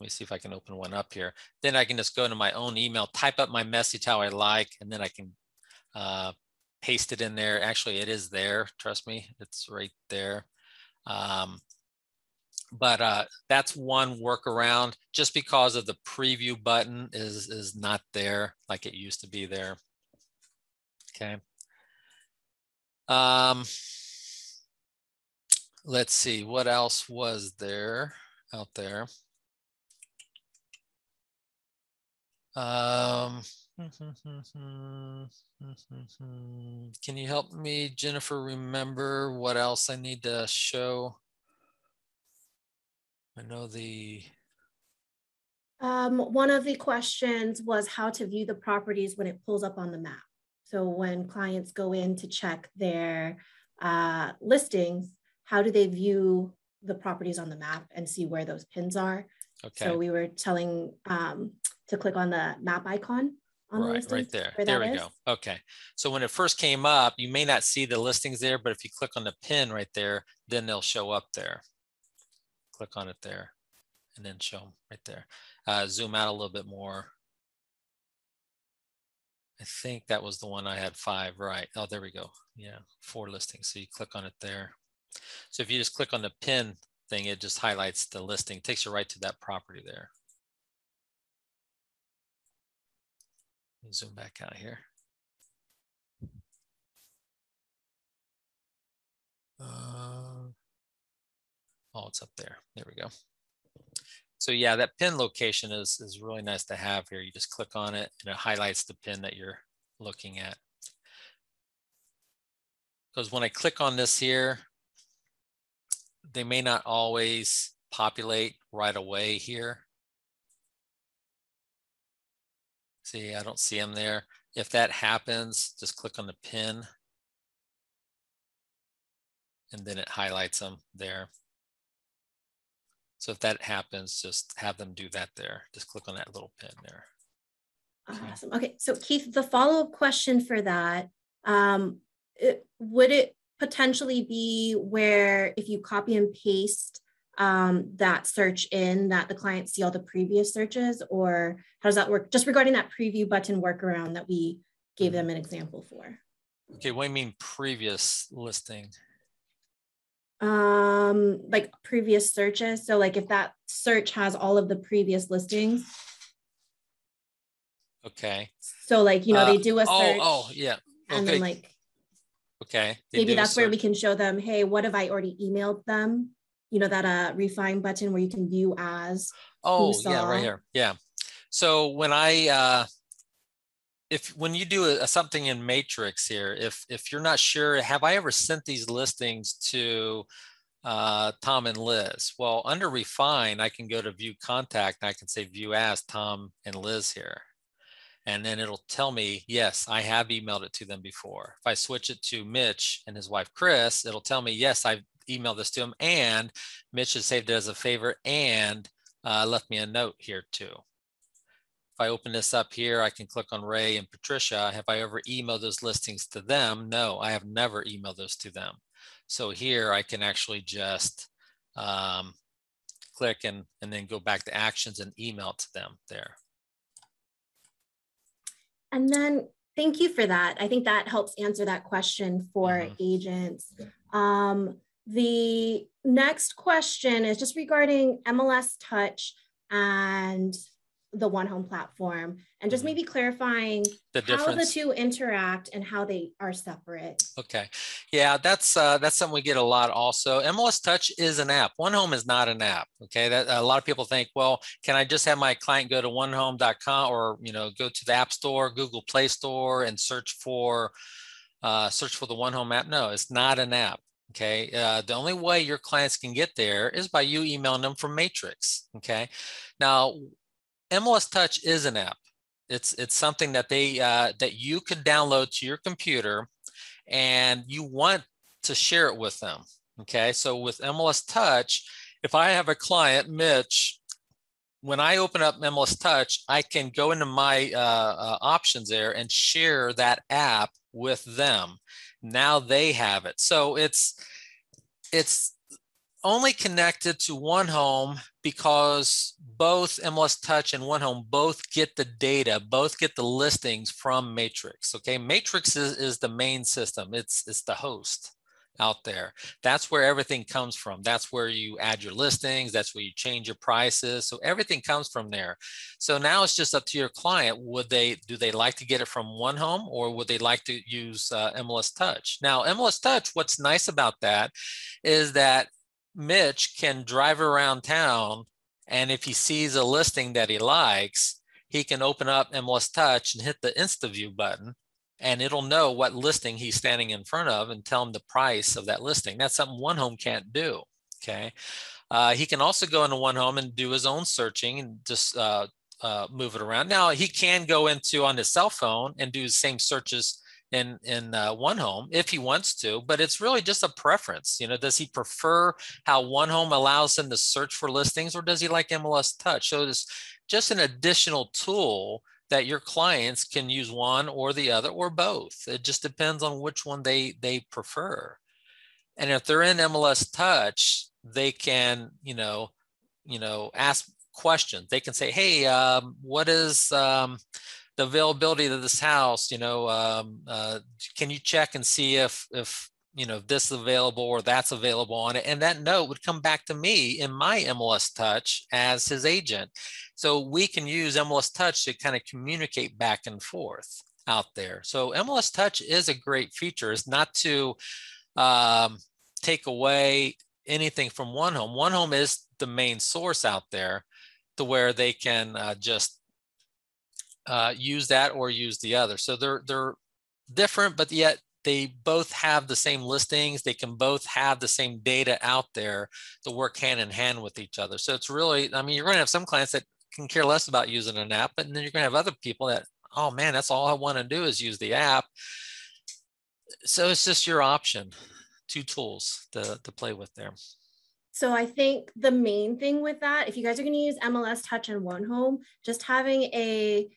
Let me see if I can open one up here. Then I can just go into my own email, type up my message how I like, and then I can paste it in there. Actually, it is there. Trust me, it's right there. But that's one workaround, just because of the preview button is not there like it used to be there. Okay. Let's see, what else was there out there? Can you help me, Jennifer, remember what else I need to show? I know the... One of the questions was how to view the properties when it pulls up on the map. So when clients go in to check their listings, how do they view the properties on the map and see where those pins are? Okay. So we were telling to click on the map icon on the listing. Right there. There we go. Okay. So when it first came up, you may not see the listings there, but if you click on the pin right there, then they'll show up there. Click on it there and then show them right there. Zoom out a little bit more. I think that was the one I had 5, right? Oh, there we go. Yeah, 4 listings. So you click on it there. So if you just click on the pin thing, it just highlights the listing, it takes you right to that property there. Zoom back out here. Oh, it's up there. There we go. So yeah, that pin location is really nice to have here. You just click on it and it highlights the pin that you're looking at. Because when I click on this here, they may not always populate right away here. See, I don't see them there. If that happens, just click on the pin and then it highlights them there. So if that happens, just have them do that there. Just click on that little pin there. Awesome. Okay, so Keith, the follow-up question for that, would it potentially be where if you copy and paste that search in, that the client see all the previous searches, or how does that work? Just regarding that preview button workaround that we gave them an example for. Okay, what do you mean previous listing? Like previous searches. So like if that search has all of the previous listings. Okay. So like, you know, they do a search. Oh, yeah. Okay. And then like, okay. Maybe that's where we can show them, hey, what have I already emailed them? You know, that refine button where you can view as. Oh, yeah, right here. Yeah. So when I, when you do something in Matrix here, if you're not sure, have I ever sent these listings to Tom and Liz? Well, under refine, I can go to view contact and I can say view as Tom and Liz here. And then it'll tell me, yes, I have emailed it to them before. If I switch it to Mitch and his wife, Chris, it'll tell me, yes, I've emailed this to him, and Mitch has saved it as a favorite and left me a note here too. If I open this up here, I can click on Ray and Patricia. Have I ever emailed those listings to them? No, I have never emailed those to them. So here I can actually just click and then go back to actions and email to them there. And then thank you for that. I think that helps answer that question for agents. The next question is just regarding MLS Touch and the One Home platform, and just maybe clarifying how the two interact and how they are separate. Okay, yeah, that's something we get a lot also. MLS Touch is an app. One Home is not an app. Okay, that a lot of people think, well, can I just have my client go to onehome.com or go to the App Store, Google Play Store, and search for the One Home app? No, it's not an app. Okay, the only way your clients can get there is by you emailing them from Matrix. Okay, now MLS Touch is an app. It's something that that you can download to your computer, and you want to share it with them. Okay, so with MLS Touch, if I have a client, Mitch, when I open up MLS Touch, I can go into my options there and share that app with them. Now they have it. So it's only connected to One Home because both MLS Touch and One Home both get the data, both get the listings from Matrix. Okay, Matrix is the main system. It's the host out there. That's where everything comes from. That's where you add your listings. That's where you change your prices. So everything comes from there. So now it's just up to your client. Do they like to get it from One Home, or would they like to use MLS Touch? Now, MLS Touch, what's nice about that is that Mitch can drive around town, and if he sees a listing that he likes, he can open up MLS Touch and hit the InstaView button, and it'll know what listing he's standing in front of and tell him the price of that listing. That's something One Home can't do, okay? He can also go into One Home and do his own searching and just move it around. Now, he can go into on his cell phone and do the same searches in One Home if he wants to, but it's really just a preference. You know, does he prefer how One Home allows him to search for listings, or does he like MLS Touch? So it's just an additional tool that your clients can use one or the other or both. It just depends on which one they prefer. And if they're in MLS Touch, they can, ask questions. They can say, hey, what is the availability of this house? Can you check and see if this is available or that's available on it? And that note would come back to me in my MLS Touch as his agent. So we can use MLS Touch to kind of communicate back and forth out there. So MLS Touch is a great feature. It's not to take away anything from One Home. One Home is the main source out there to where they can just use that or use the other. So they're different, but yet they both have the same listings. They can both have the same data out there to work hand in hand with each other. So it's really, I mean, you're going to have some clients that can care less about using an app, but then you're going to have other people that, oh man, that's all I want to do is use the app. So it's just your option. Two tools to play with there. So I think the main thing with that, if you guys are going to use MLS Touch and One Home, just having a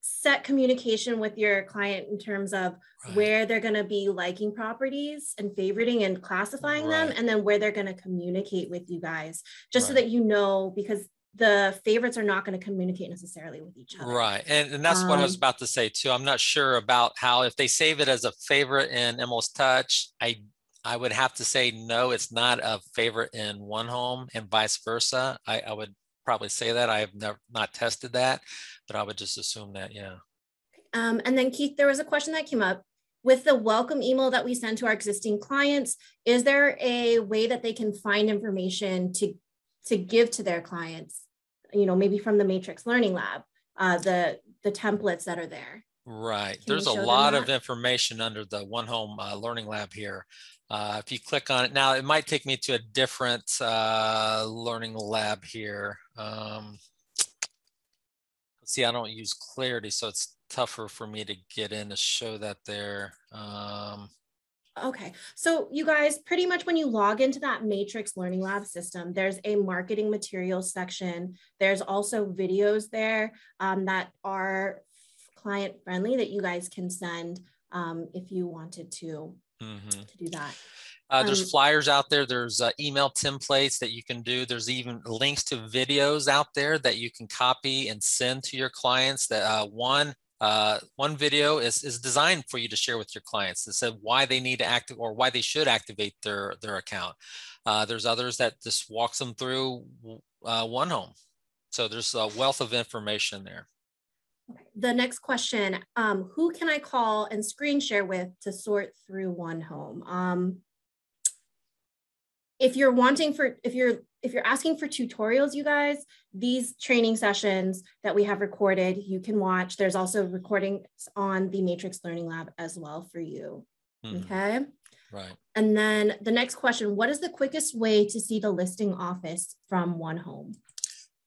set communication with your client in terms of where they're going to be liking properties and favoriting and classifying them, and then where they're going to communicate with you guys, just so that you know, because the favorites are not going to communicate necessarily with each other. Right. And that's what I was about to say too. I'm not sure about how, if they save it as a favorite in MLS Touch, I would have to say, no, it's not a favorite in One Home, and vice versa. I would probably say that. I have not tested that, but I would just assume that, yeah. And then Keith, there was a question that came up with the welcome email that we send to our existing clients. Is there a way that they can find information to give to their clients, maybe from the Matrix Learning Lab, the templates that are there? Right. There's a lot of information under the One Home Learning Lab here. If you click on it now, it might take me to a different learning lab here. See, I don't use Clarity, so it's tougher for me to get in to show that there. Okay, so you guys, pretty much when you log into that Matrix Learning Lab system, there's a marketing materials section. There's also videos there that are client friendly that you guys can send if you wanted to do that. There's flyers out there. There's email templates that you can do. There's even links to videos out there that you can copy and send to your clients. That one video is designed for you to share with your clients. It said why they need to activate or why they should activate their account. There's others that just walks them through One Home. So there's a wealth of information there. Okay. The next question, who can I call and screen share with to sort through One Home? If you're asking for tutorials, you guys, these training sessions that we have recorded, you can watch. There's also recordings on the Matrix Learning Lab as well for you. Okay. Right. And then the next question, what is the quickest way to see the listing office from One Home?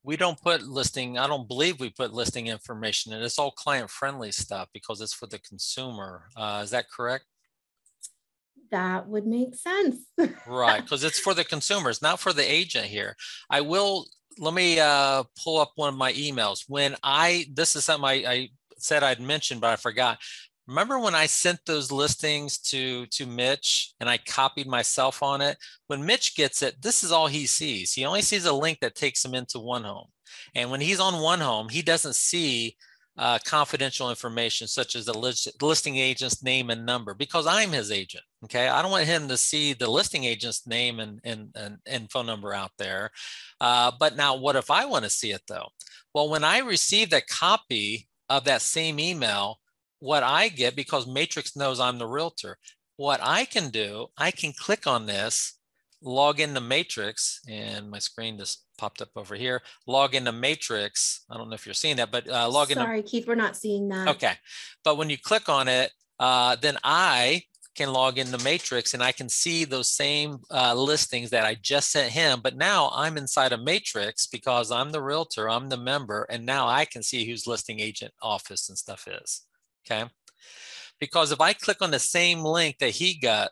We don't put listing, I don't believe we put listing information, and it's all client-friendly stuff because it's for the consumer. Is that correct? That would make sense. Right, because it's for the consumers, not for the agent here. Let me pull up one of my emails. This is something I said I'd mentioned, but I forgot. Remember when I sent those listings to Mitch and I copied myself on it? When Mitch gets it, this is all he sees. He only sees a link that takes him into One Home. And when he's on One Home, he doesn't see confidential information such as the listing agent's name and number, because I'm his agent. Okay, I don't want him to see the listing agent's name and phone number out there. But now, what if I want to see it though? Well, when I received a copy of that same email, what I get, because Matrix knows I'm the realtor, what I can do, I can click on this, log into Matrix, and my screen just popped up over here. Log into Matrix. I don't know if you're seeing that, but log into. Sorry, Keith, we're not seeing that. Okay, but when you click on it, then I can log into Matrix and I can see those same listings that I just sent him. But now I'm inside a Matrix because I'm the realtor, I'm the member, and now I can see whose listing agent office and stuff is. Okay, because if I click on the same link that he got,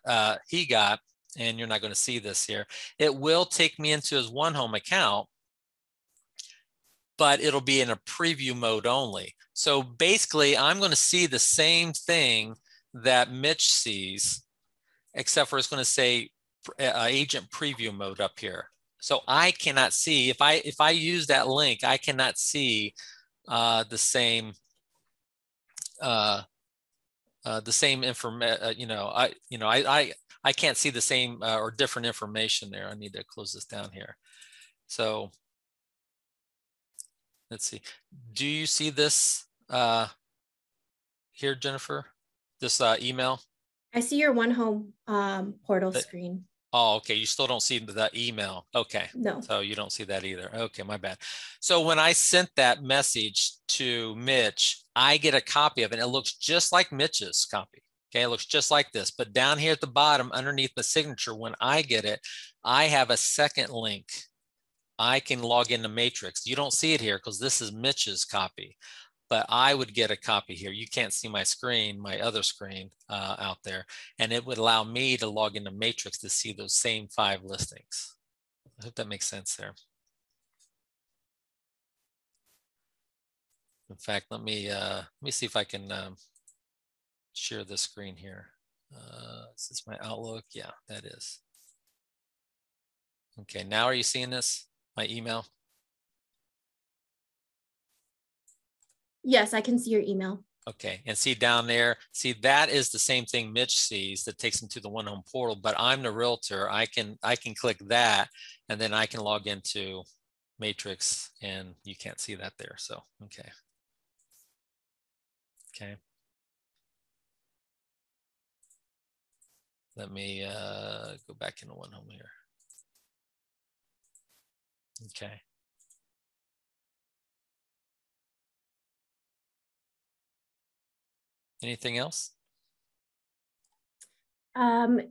and you're not going to see this here, it will take me into his One Home account, but it'll be in a preview mode only. So basically, I'm going to see the same thing that Mitch sees, except for it's going to say agent preview mode up here. So I cannot see, if I use that link, I cannot see the same information. I can't see the same or different information there. I need to close this down here. So let's see. Do you see this here, Jennifer? This email? I see your One Home portal screen. Oh, okay. You still don't see that email. Okay. No. So you don't see that either. Okay, my bad. So when I sent that message to Mitch, I get a copy of it. It looks just like Mitch's copy. Okay, it looks just like this. But down here at the bottom, underneath the signature, when I get it, I have a second link. I can log into Matrix. You don't see it here because this is Mitch's copy, but I would get a copy here. You can't see my screen, my other screen out there, and it would allow me to log into Matrix to see those same 5 listings. I hope that makes sense there. In fact, let me see if I can share the screen here. Is this my Outlook? Yeah, that is. Okay, now are you seeing this? My email? Yes, I can see your email. Okay, and see down there, see that is the same thing Mitch sees that takes him to the One Home portal, but I'm the realtor. I can click that and then I can log into Matrix and you can't see that there. So, okay. Okay. Let me go back into One Home here. Okay. Anything else?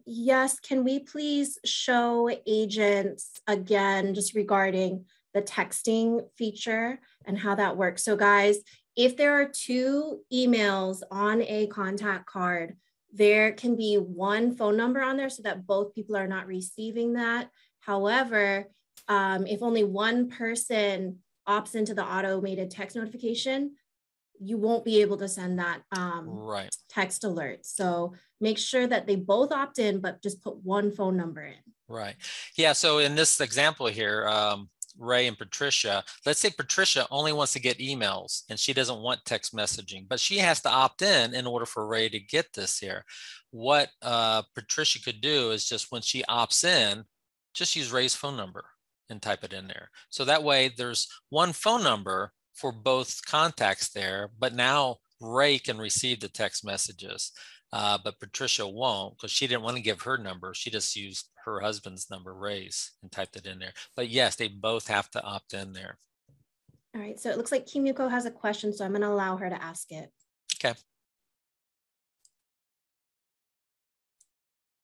Yes, can we please show agents again, just regarding the texting feature and how that works? So guys, if there are 2 emails on a contact card, there can be 1 phone number on there so that both people are not receiving that. However, if only 1 person opts into the automated text notification, you won't be able to send that right. text alert. So make sure that they both opt in, but just put 1 phone number in. Right. Yeah. So in this example here, Ray and Patricia, let's say Patricia only wants to get emails and she doesn't want text messaging, but she has to opt in order for Ray to get this here. What Patricia could do is just when she opts in, just use Ray's phone number and type it in there. So that way there's 1 phone number for both contacts there, but now Ray can receive the text messages, but Patricia won't because she didn't want to give her number. She just used her husband's number, Ray's, and typed it in there. But yes, they both have to opt in there. All right, so it looks like Kimiko has a question, so I'm going to allow her to ask it. Okay.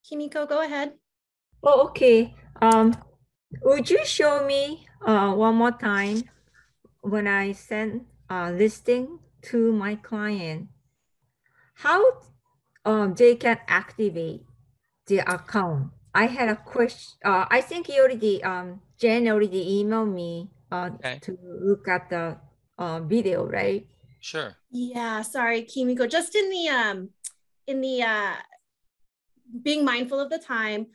Kimiko, go ahead. Oh, okay. Would you show me one more time when I send a listing to my client, how they can activate the account? I had a question. I think you already, Jen already emailed me to look at the video, right? Sure. Yeah, sorry, Kimiko. Just in the being mindful of the time,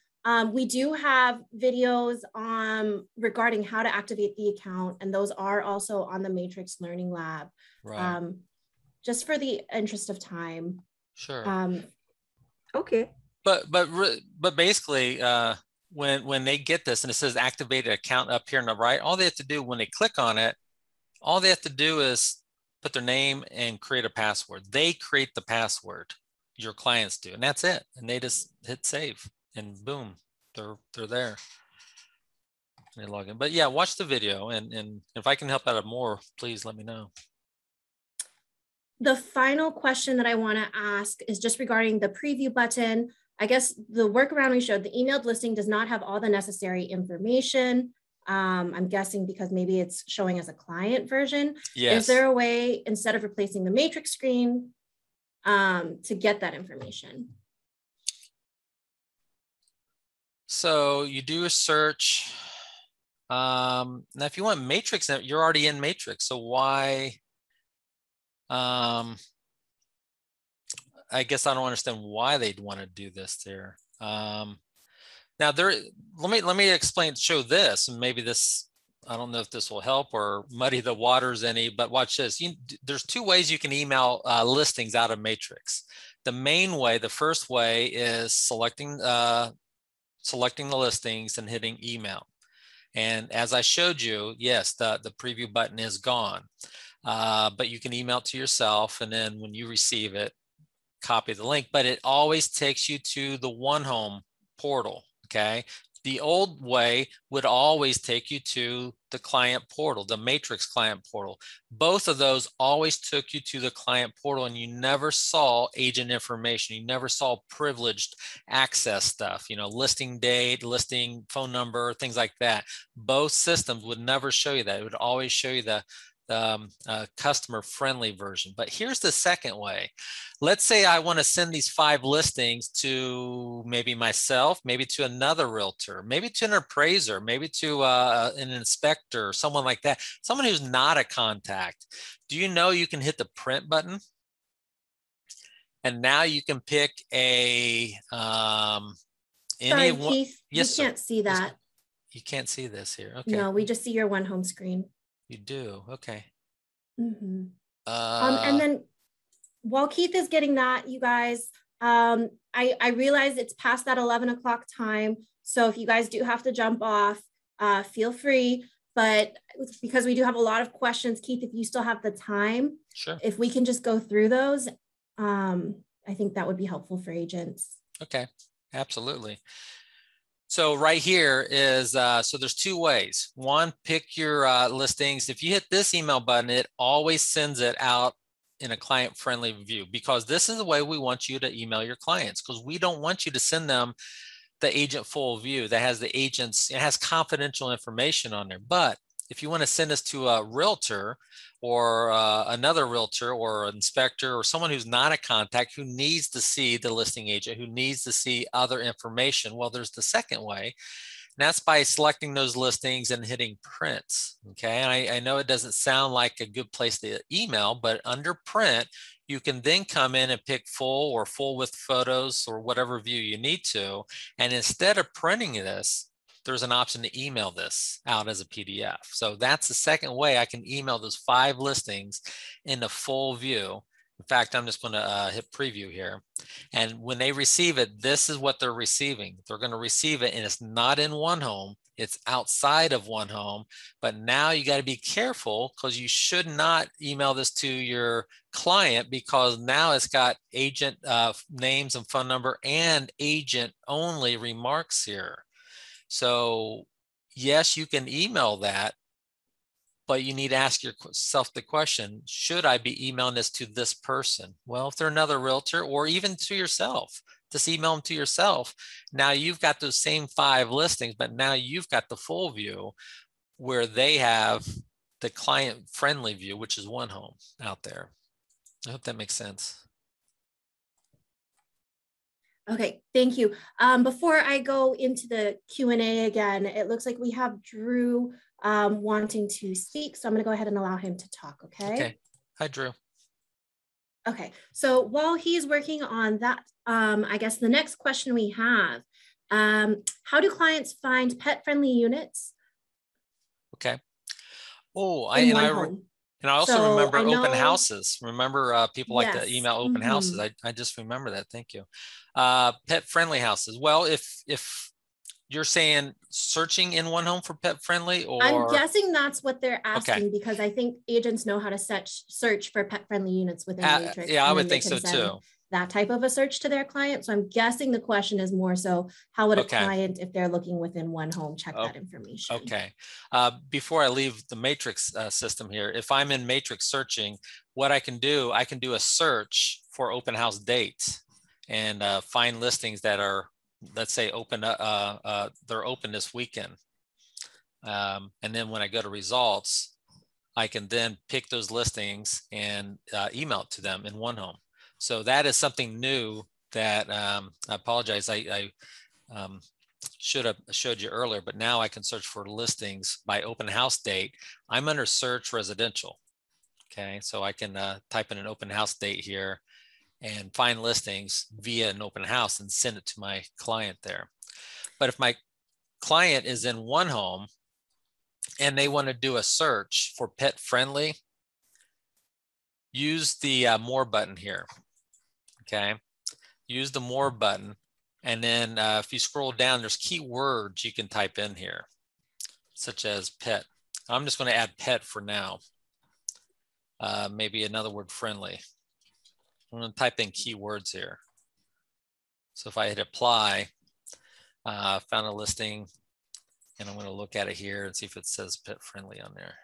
we do have videos regarding how to activate the account, and those are also on the Matrix Learning Lab. Right. Just for the interest of time. Sure. Okay. But basically, when they get this and it says activate an account up here on the right, all they have to do when they click on it, all they have to do is put their name and create a password. They create the password, your clients do, and that's it. And they just hit save and boom, they're there. They log in. But yeah, watch the video, and if I can help out more, please let me know. The final question that I want to ask is just regarding the preview button. I guess the workaround we showed, the emailed listing does not have all the necessary information. I'm guessing because maybe it's showing as a client version. Yes. Is there a way, instead of replacing the matrix screen, to get that information? So you do a search. Now, if you want matrix, you're already in matrix. So why? I guess I don't understand why they'd want to do this there. Now let me explain, show this, and maybe this, I don't know if this will help or muddy the waters any, but watch this. There's two ways you can email listings out of matrix. The main way, the first way, is selecting the listings and hitting email. And as I showed you, yes, the preview button is gone, but you can email it to yourself, and then when you receive it, copy the link, but it always takes you to the OneHome portal, okay? The old way would always take you to the client portal, the matrix client portal. Both of those always took you to the client portal, and you never saw agent information. You never saw privileged access stuff, you know, listing date, listing phone number, things like that. Both systems would never show you that. It would always show you the customer friendly version. But here's the second way. Let's say I want to send these 5 listings to maybe myself, maybe to another realtor, maybe to an appraiser, maybe to an inspector, someone like that, someone who's not a contact. Do you know you can hit the print button? And now you can pick a Sorry, Keith, yes, you can't see that. You can't see this here. Okay. No, we just see your OneHome screen. You do. Okay. Mm-hmm. And then while Keith is getting that, you guys, I realize it's past that 11 o'clock time. So if you guys do have to jump off, feel free. But because we do have a lot of questions, Keith, if you still have the time, sure, if we can just go through those, I think that would be helpful for agents. Okay, absolutely. So right here is, so there's 2 ways. One, pick your listings. If you hit this email button, it always sends it out in a client-friendly view, because this is the way we want you to email your clients, because we don't want you to send them the agent full view that has the agents, it has confidential information on there. But if you want to send this to a realtor or another realtor or an inspector or someone who's not a contact, who needs to see the listing agent, who needs to see other information, well, there's the second way. And that's by selecting those listings and hitting print. Okay, and I know it doesn't sound like a good place to email, but under print, you can then come in and pick full or full with photos or whatever view you need to. And instead of printing this, there's an option to email this out as a PDF. So that's the second way I can email those 5 listings in the full view. In fact, I'm just going to hit preview here. And when they receive it, this is what they're receiving. They're going to receive it, and it's not in OneHome. It's outside of OneHome. But now you got to be careful, because you should not email this to your client, because now it's got agent names and phone number and agent only remarks here. So yes, you can email that, but you need to ask yourself the question, should I be emailing this to this person? Well, if they're another realtor, or even to yourself, just email them to yourself. Now you've got those same 5 listings, but now you've got the full view, where they have the client-friendly view, which is OneHome out there. I hope that makes sense. Okay, thank you. Before I go into the Q&A again, it looks like we have Drew wanting to speak. So I'm going to go ahead and allow him to talk, okay? Okay. Hi, Drew. Okay, so while he's working on that, I guess the next question we have, how do clients find pet-friendly units? Okay. Oh, I also remember open houses. Remember, people like to email open houses. I just remember that. Thank you. Pet-friendly houses. Well, if you're saying searching in OneHome for pet-friendly, or I'm guessing that's what they're asking, because I think agents know how to search for pet-friendly units within Matrix. Yeah, I would think so too. that type of a search to their client. So I'm guessing the question is more so, how would a client, if they're looking within one home, check that information? Okay. Before I leave the Matrix system here, if I'm in Matrix searching, what I can do a search for open house dates and find listings that are, let's say, open. They're open this weekend. And then when I go to results, I can then pick those listings and email it to them in one home. So that is something new that I apologize. I should have showed you earlier, but now I can search for listings by open house date. I'm under search residential. Okay, so I can type in an open house date here and find listings via an open house and send it to my client there. But if my client is in one home and they want to do a search for pet friendly, use the more button here. Okay, use the more button. And then if you scroll down, there's keywords you can type in here, such as pet. I'm just going to add pet for now. Maybe another word, friendly. I'm going to type in keywords here. So if I hit apply, found a listing, and I'm going to look at it here and see if it says pet friendly on there.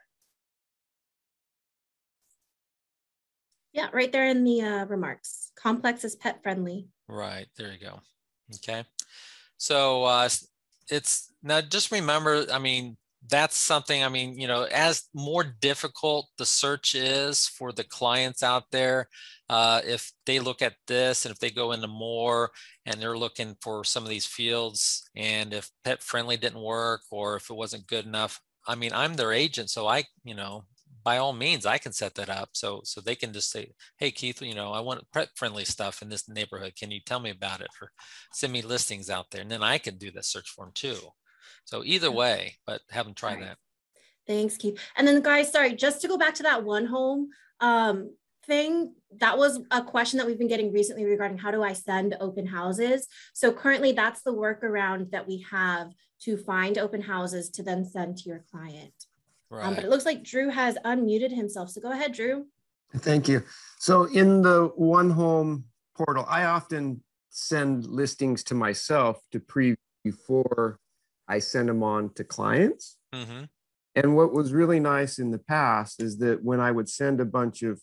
Yeah, right there in the remarks. Complex is pet friendly. Right, there you go. Okay, so it's now just remember, I mean, that's something, I mean, you know, as more difficult the search is for the clients out there, if they look at this and if they go into more and they're looking for some of these fields, and if pet friendly didn't work or if it wasn't good enough, I mean, I'm their agent, so I, you know, by all means, I can set that up. So they can just say, hey, Keith, you know, I want pet friendly stuff in this neighborhood. Can you tell me about it, or send me listings out there? And then I can do that search for them too. So either way, but have them try that. Thanks, Keith. And then guys, sorry, just to go back to that one home thing, that was a question that we've been getting recently regarding how do I send open houses? So currently that's the workaround that we have to find open houses to then send to your client. Right. But it looks like Drew has unmuted himself. So go ahead, Drew. Thank you. So in the One Home portal, I often send listings to myself to preview before I send them on to clients. Mm-hmm. And what was really nice in the past is that when I would send a bunch of,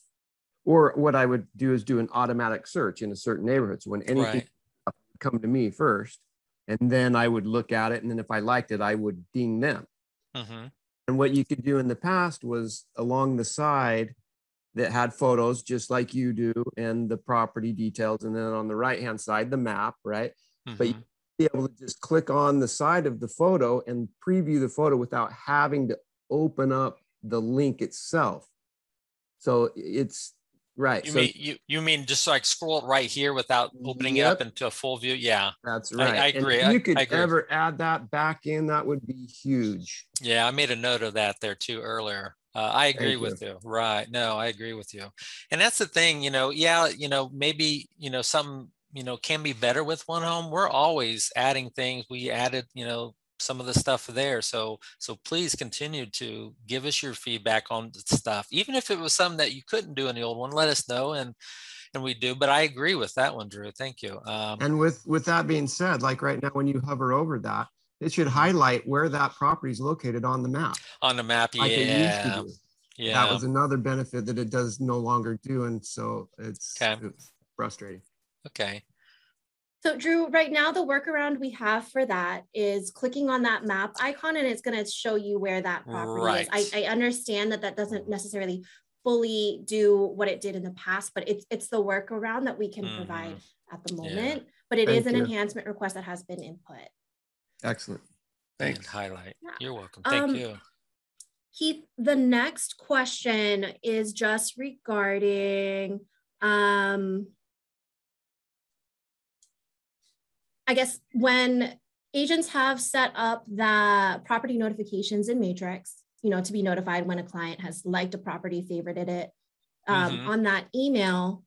or what I would do is do an automatic search in a certain neighborhood. So when anything would come to me first, and then I would look at it. And then if I liked it, I would ding them. Mm-hmm. And what you could do in the past was along the side that had photos just like you do and the property details. And then on the right-hand side, the map, right? Mm-hmm. But you'd be able to just click on the side of the photo and preview the photo without having to open up the link itself. So it's right. You mean just like scroll it right here without opening it up into a full view? Yeah, that's right. I agree. If you could ever add that back in, that would be huge. Yeah, I made a note of that there too earlier. I agree with you. Right. No, I agree with you. And that's the thing, you know, yeah, you know, maybe, you know, some, you know, can be better with One Home. We're always adding things. We added, you know, some of the stuff there. So please continue to give us your feedback on the stuff. Even if it was something that you couldn't do in the old one, let us know and we do. But I agree with that one, Drew. Thank you. And with that being said, like right now, when you hover over that, it should highlight where that property is located on the map. On the map, like it used to do. Yeah. That was another benefit that it does no longer do. And so it's frustrating. Okay. So Drew, right now the workaround we have for that is clicking on that map icon and it's going to show you where that property is. I understand that doesn't necessarily fully do what it did in the past, but it's the workaround that we can provide at the moment. But it is an enhancement request that has been input. Excellent. Thanks. And highlight. Yeah. You're welcome. Thank you. Keith, the next question is just regarding I guess when agents have set up the property notifications in Matrix, you know, to be notified when a client has liked a property, favorited it, on that email,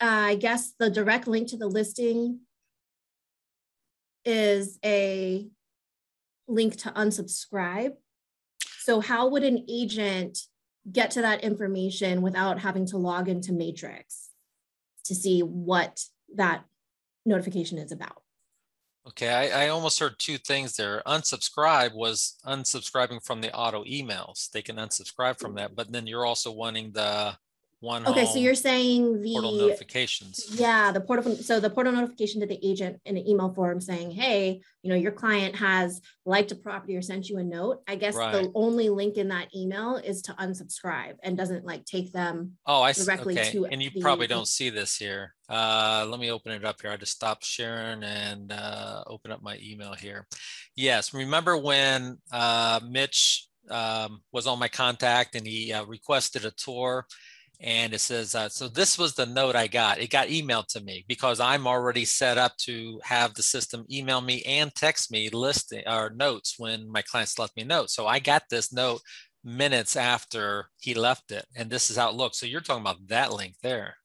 I guess the direct link to the listing is a link to unsubscribe. So how would an agent get to that information without having to log into Matrix? to see what that notification is about. Okay, I almost heard two things there. Unsubscribe was unsubscribing from the auto emails. They can unsubscribe from that, but then you're also wanting the one Okay, so you're saying the portal notifications. Yeah, the portal. So the portal notification to the agent in an email form saying, hey, your client has liked a property or sent you a note. I guess the only link in that email is to unsubscribe and doesn't like take them directly to. And you probably don't see this here. Let me open it up here. I just stopped sharing and open up my email here. Yes, remember when Mitch was on my contact and he requested a tour? And it says, so this was the note I got. It got emailed to me because I'm already set up to have the system email me and text me listing or notes when my clients left me notes. So I got this note minutes after he left it. And this is how it looks. So you're talking about that link there.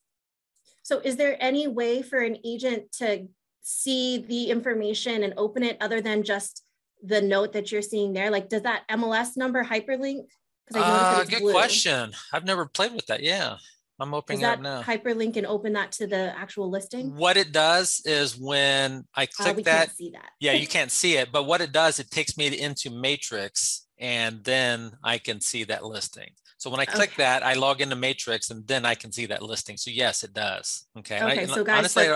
So is there any way for an agent to see the information and open it other than just the note that you're seeing there? Like, does that MLS number hyperlink? Good question. I've never played with that. Yeah, I'm opening it up now. Hyperlink and open that to the actual listing? What it does is when I click we can't see that. Yeah, you can't see it. But what it does, it takes me into Matrix and then I can see that listing. So when I click that, I log into Matrix and then I can see that listing. So yes, it does. Okay. Okay. So guys, honestly,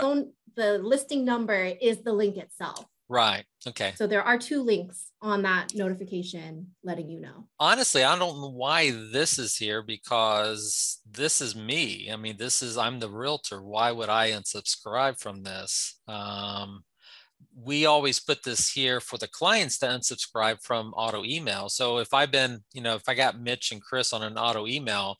the listing number is the link itself. Right. Okay. So there are two links on that notification letting you know. Honestly, I don't know why this is here because this is me. I mean, I'm the realtor. Why would I unsubscribe from this? We always put this here for the clients to unsubscribe from auto email. So if I've been, if I got Mitch and Chris on an auto email,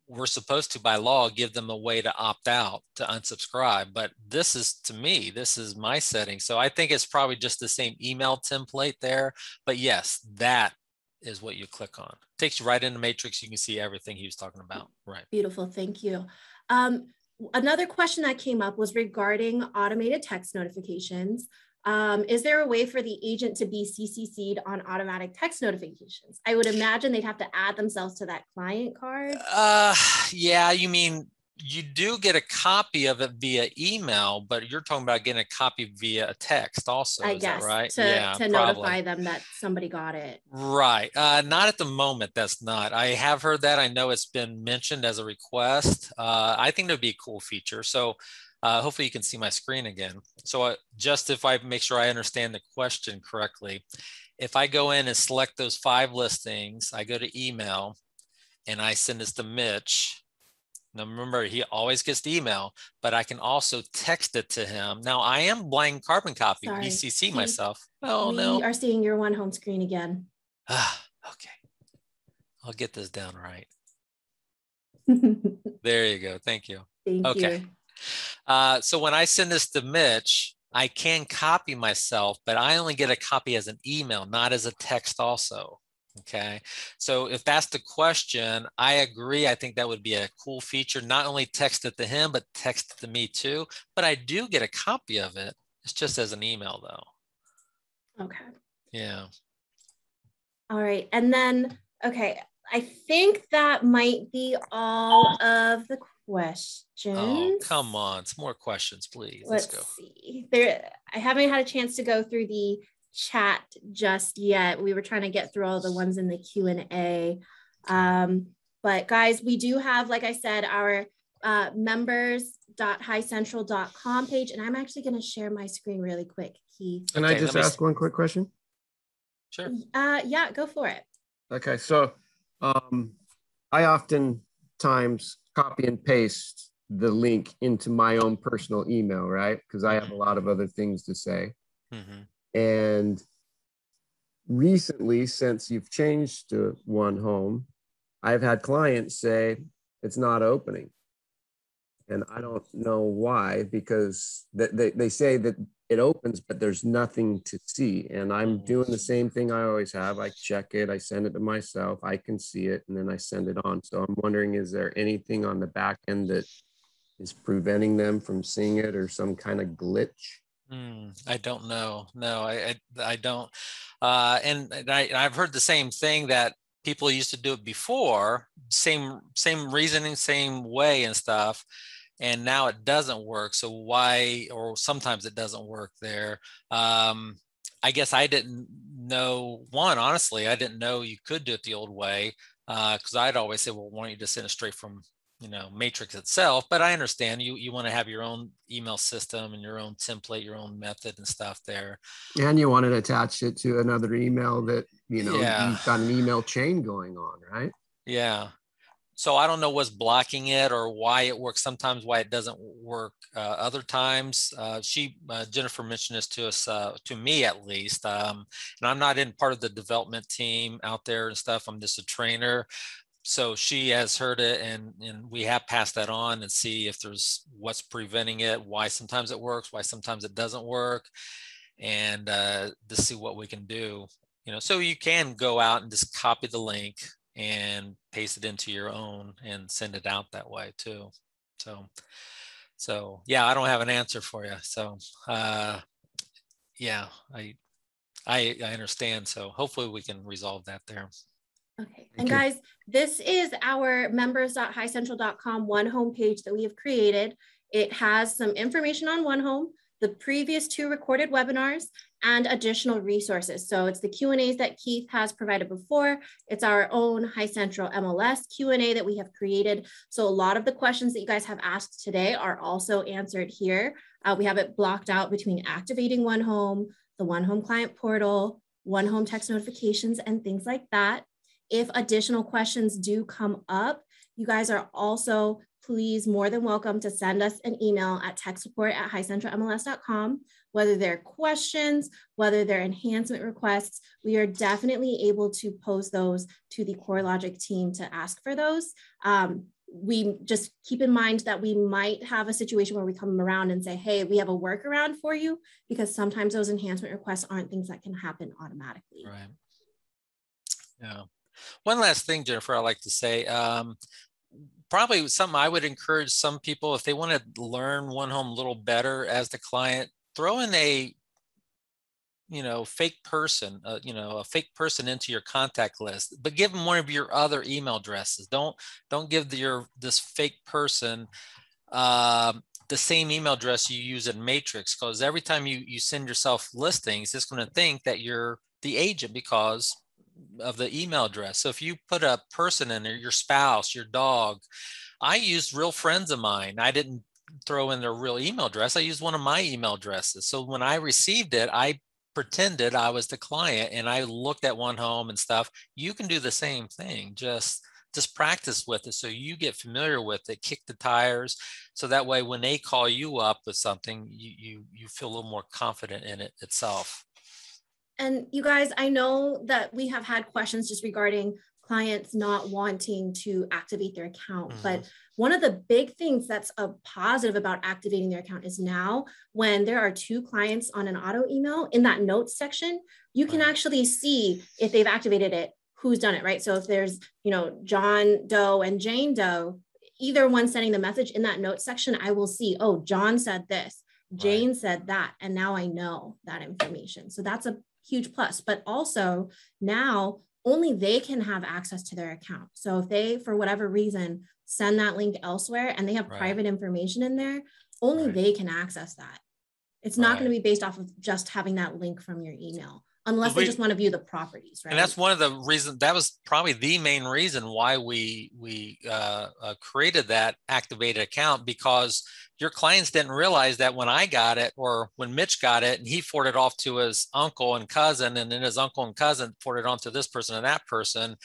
we're supposed to, by law, give them a way to opt out, to unsubscribe. But this is my setting. So I think it's probably just the same email template there. But yes, that is what you click on. It takes you right into Matrix. You can see everything he was talking about. Right. Beautiful. Thank you. Another question that came up was regarding automated text notifications. Is there a way for the agent to be CC'd on automatic text notifications? I would imagine they'd have to add themselves to that client card. Yeah, you mean you do get a copy of it via email, but you're talking about getting a copy via a text also, I guess, right? To notify them that somebody got it. Right. Not at the moment, that's not. I have heard that. I know it's been mentioned as a request. I think that'd be a cool feature. So hopefully you can see my screen again. So just if I make sure I understand the question correctly, if I go in and select those 5 listings, I go to email and I send this to Mitch. Now remember, he always gets the email, but I can also text it to him. Now I am blind carbon copy, BCC myself. Oh no. We are seeing your one home screen again. Okay. I'll get this down right. There you go. Thank you. Thank you. So when I send this to Mitch, I can copy myself, but I only get a copy as an email, not as a text also. Okay. So if that's the question, I agree. I think that would be a cool feature, not only text it to him, but text it to me too. But I do get a copy of it. It's just as an email though. Okay. Yeah. All right. And then, okay, I think that might be all of the questions. Oh, come on. Some more questions, please. Let's go. See. I haven't had a chance to go through the chat just yet. We were trying to get through all the ones in the Q&A. But guys, we do have, like I said, our members.highcentral.com page. And I'm actually going to share my screen really quick, Keith. Can I just ask one quick question? Sure. Yeah, go for it. Okay, so I oftentimes copy and paste the link into my own personal email, right? Because I have a lot of other things to say. Mm-hmm. And recently, since you've changed to One Home, I've had clients say it's not opening. And I don't know why, because they say that it opens, but there's nothing to see. And I'm doing the same thing I always have. I check it, I send it to myself, I can see it, and then I send it on. So I'm wondering, is there anything on the back end that is preventing them from seeing it, or some kind of glitch? I don't know. No, I don't. And I've heard the same thing, that people used to do it before, same reasoning, same way and stuff. and now it doesn't work. So why, or sometimes it doesn't work there. I guess I didn't know, honestly, I didn't know you could do it the old way, because I'd always say, well, why don't you just send it straight from, Matrix itself? But I understand you want to have your own email system and your own template, your own method and stuff there. And you want to attach it to another email that, Yeah. you've got an email chain going on, right? Yeah. So I don't know what's blocking it or why it works sometimes, why it doesn't work other times. Jennifer mentioned this to us, to me at least. And I'm not in part of the development team out there and stuff. I'm just a trainer. So she has heard it, and we have passed that on and see if there's what's preventing it, why sometimes it works, why sometimes it doesn't work, and to see what we can do. So you can go out and just copy the link and paste it into your own and send it out that way too. So yeah, I don't have an answer for you. So yeah, I understand. So hopefully we can resolve that there. Okay, and guys, this is our members.highcentral.com one home page that we have created. It has some information on one home, the previous 2 recorded webinars, and additional resources. So it's the Q&As that Keith has provided before. It's our own High Central MLS Q&A that we have created. So a lot of the questions that you guys have asked today are also answered here. We have it blocked out between activating one home, the one home client portal, one home text notifications, and things like that. If additional questions do come up, you guys are also please more than welcome to send us an email at techsupport@highcentralmls.com. Whether they're questions, whether they're enhancement requests, we are definitely able to pose those to the CoreLogic team to ask for those. We just keep in mind that we might have a situation where we come around and say, hey, we have a workaround for you, because sometimes those enhancement requests aren't things that can happen automatically. Right. Yeah. One last thing, Jennifer, I'd like to say, probably something I would encourage some people, if they want to learn one home a little better as the client, throw in a, fake person, a fake person into your contact list, but give them one of your other email addresses. Don't give this fake person the same email address you use in Matrix, because every time you send yourself listings, it's going to think that you're the agent because of the email address. So if you put a person in there, your spouse, your dog, I used real friends of mine. I didn't throw in their real email address. I used one of my email addresses. So when I received it, I pretended I was the client and I looked at one home and stuff. You can do the same thing. Just practice with it so you get familiar with it, kick the tires. So that way, when they call you up with something, you feel a little more confident in it itself. And you guys, I know that we have had questions just regarding clients not wanting to activate their account. But one of the big things that's a positive about activating their account is now when there are 2 clients on an auto email, in that notes section, you can actually see if they've activated it, who's done it, right? So if there's, John Doe and Jane Doe, either one sending the message in that notes section, I will see, oh, John said this, Jane said that, and now I know that information. So that's a huge plus. But also now only they can have access to their account. So if they, for whatever reason, send that link elsewhere and they have private information in there, only they can access that. It's not going to be based off of just having that link from your email, unless they just want to view the properties, right? And that's one of the reasons, that was probably the main reason why we created that activated account, because your clients didn't realize that when I got it, or when Mitch got it and he forwarded off to his uncle and cousin, and then his uncle and cousin forwarded on to this person and that person,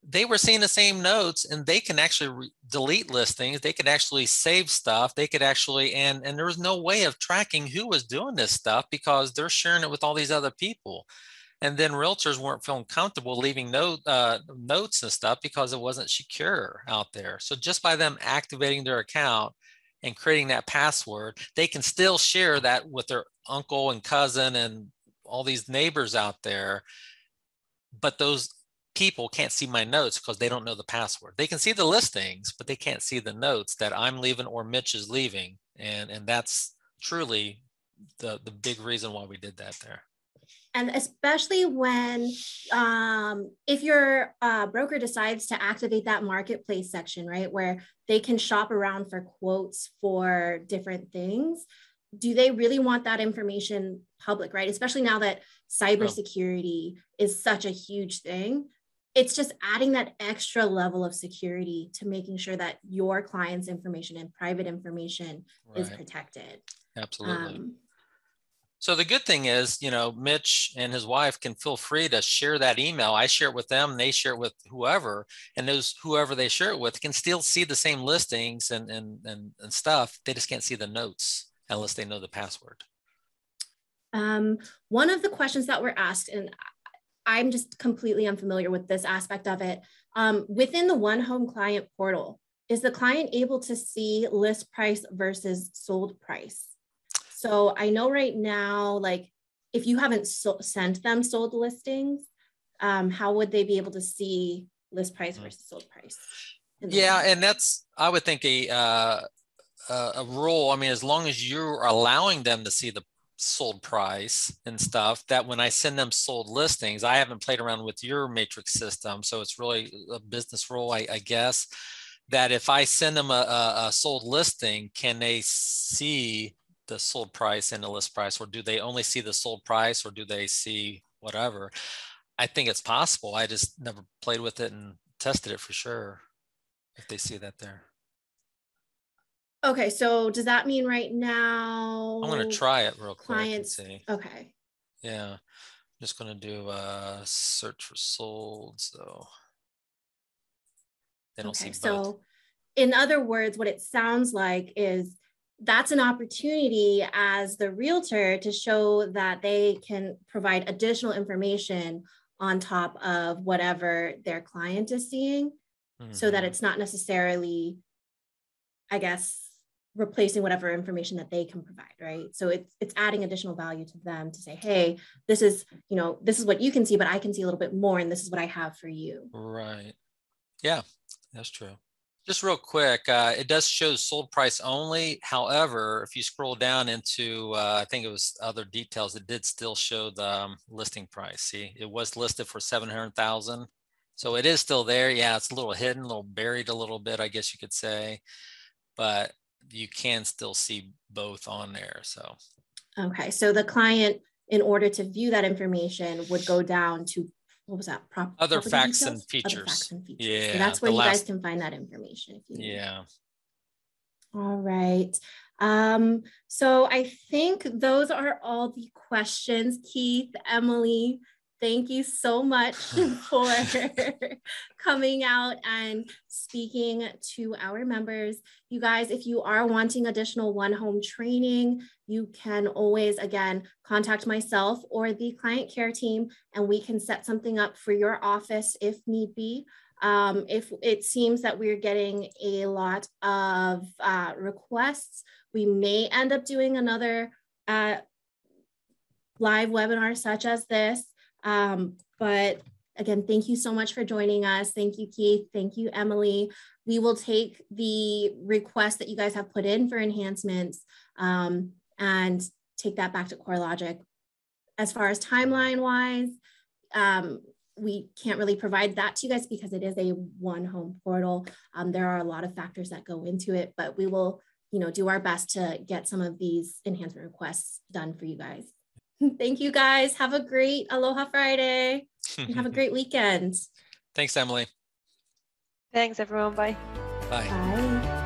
they were seeing the same notes, and they can actually delete listings. They could actually save stuff. They could actually, and there was no way of tracking who was doing this stuff, because they're sharing it with all these other people. And then realtors weren't feeling comfortable leaving notes and stuff because it wasn't secure out there. So just by them activating their account and creating that password, they can still share that with their uncle and cousin and all these neighbors out there. But those people can't see my notes because they don't know the password. They can see the listings, but they can't see the notes that I'm leaving or Mitch is leaving. And that's truly the big reason why we did that there. And especially when, if your broker decides to activate that marketplace section, right, where they can shop around for quotes for different things, do they really want that information public, right? Especially now that cybersecurity is such a huge thing. It's just adding that extra level of security to making sure that your client's information and private information is protected. Absolutely. So the good thing is, you know, Mitch and his wife can feel free to share that email. I share it with them, they share it with whoever, and whoever they share it with can still see the same listings and stuff. They just can't see the notes unless they know the password. One of the questions that were asked, and I'm just completely unfamiliar with this aspect of it, within the One Home client portal, is the client able to see list price versus sold price? So I know right now, like if you haven't sent them sold listings, how would they be able to see list price versus sold price? Yeah, and that's, I would think a rule. I mean, as long as you're allowing them to see the sold price and stuff, that when I send them sold listings, I haven't played around with your matrix system, so it's really a business rule, I guess, that if I send them a sold listing, can they see the sold price and the list price, or do they only see the sold price, or do they see whatever? I think it's possible. I just never played with it and tested it for sure if they see that there. Okay, so does that mean right now I'm going to try it real quick and clients see. Okay. Yeah, I'm just going to do a search for sold, so they don't see both. So in other words, what it sounds like is that's an opportunity as the realtor to show that they can provide additional information on top of whatever their client is seeing, so that it's not necessarily, I guess, replacing whatever information that they can provide, right? So it's adding additional value to them to say, hey, this is, you know, this is what you can see, but I can see a little bit more, and this is what I have for you. Right. Yeah, that's true. Just real quick, it does show sold price only. However, if you scroll down into, I think it was other details, it did still show the listing price. See, it was listed for 700,000. So it is still there. Yeah, it's a little hidden, a little buried a little bit, I guess you could say, but you can still see both on there. So. Okay, so the client, in order to view that information, would go down to, what was that? Other facts and features. Other facts and features. Yeah. So that's where you guys can find that information. If you need. Yeah. All right. So I think those are all the questions. Keith, Emily, thank you so much for coming out and speaking to our members. You guys, if you are wanting additional One Home training, you can always, again, contact myself or the client care team, and we can set something up for your office if need be. If it seems that we're getting a lot of requests, we may end up doing another live webinar such as this. But again, thank you so much for joining us. Thank you, Keith. Thank you, Emily. We will take the request that you guys have put in for enhancements and take that back to CoreLogic. As far as timeline wise, we can't really provide that to you guys because it is a One Home portal. There are a lot of factors that go into it, but we will, you know, do our best to get some of these enhancement requests done for you guys. Thank you guys. Have a great Aloha Friday and have a great weekend. Thanks, Emily. Thanks, everyone. Bye. Bye. Bye.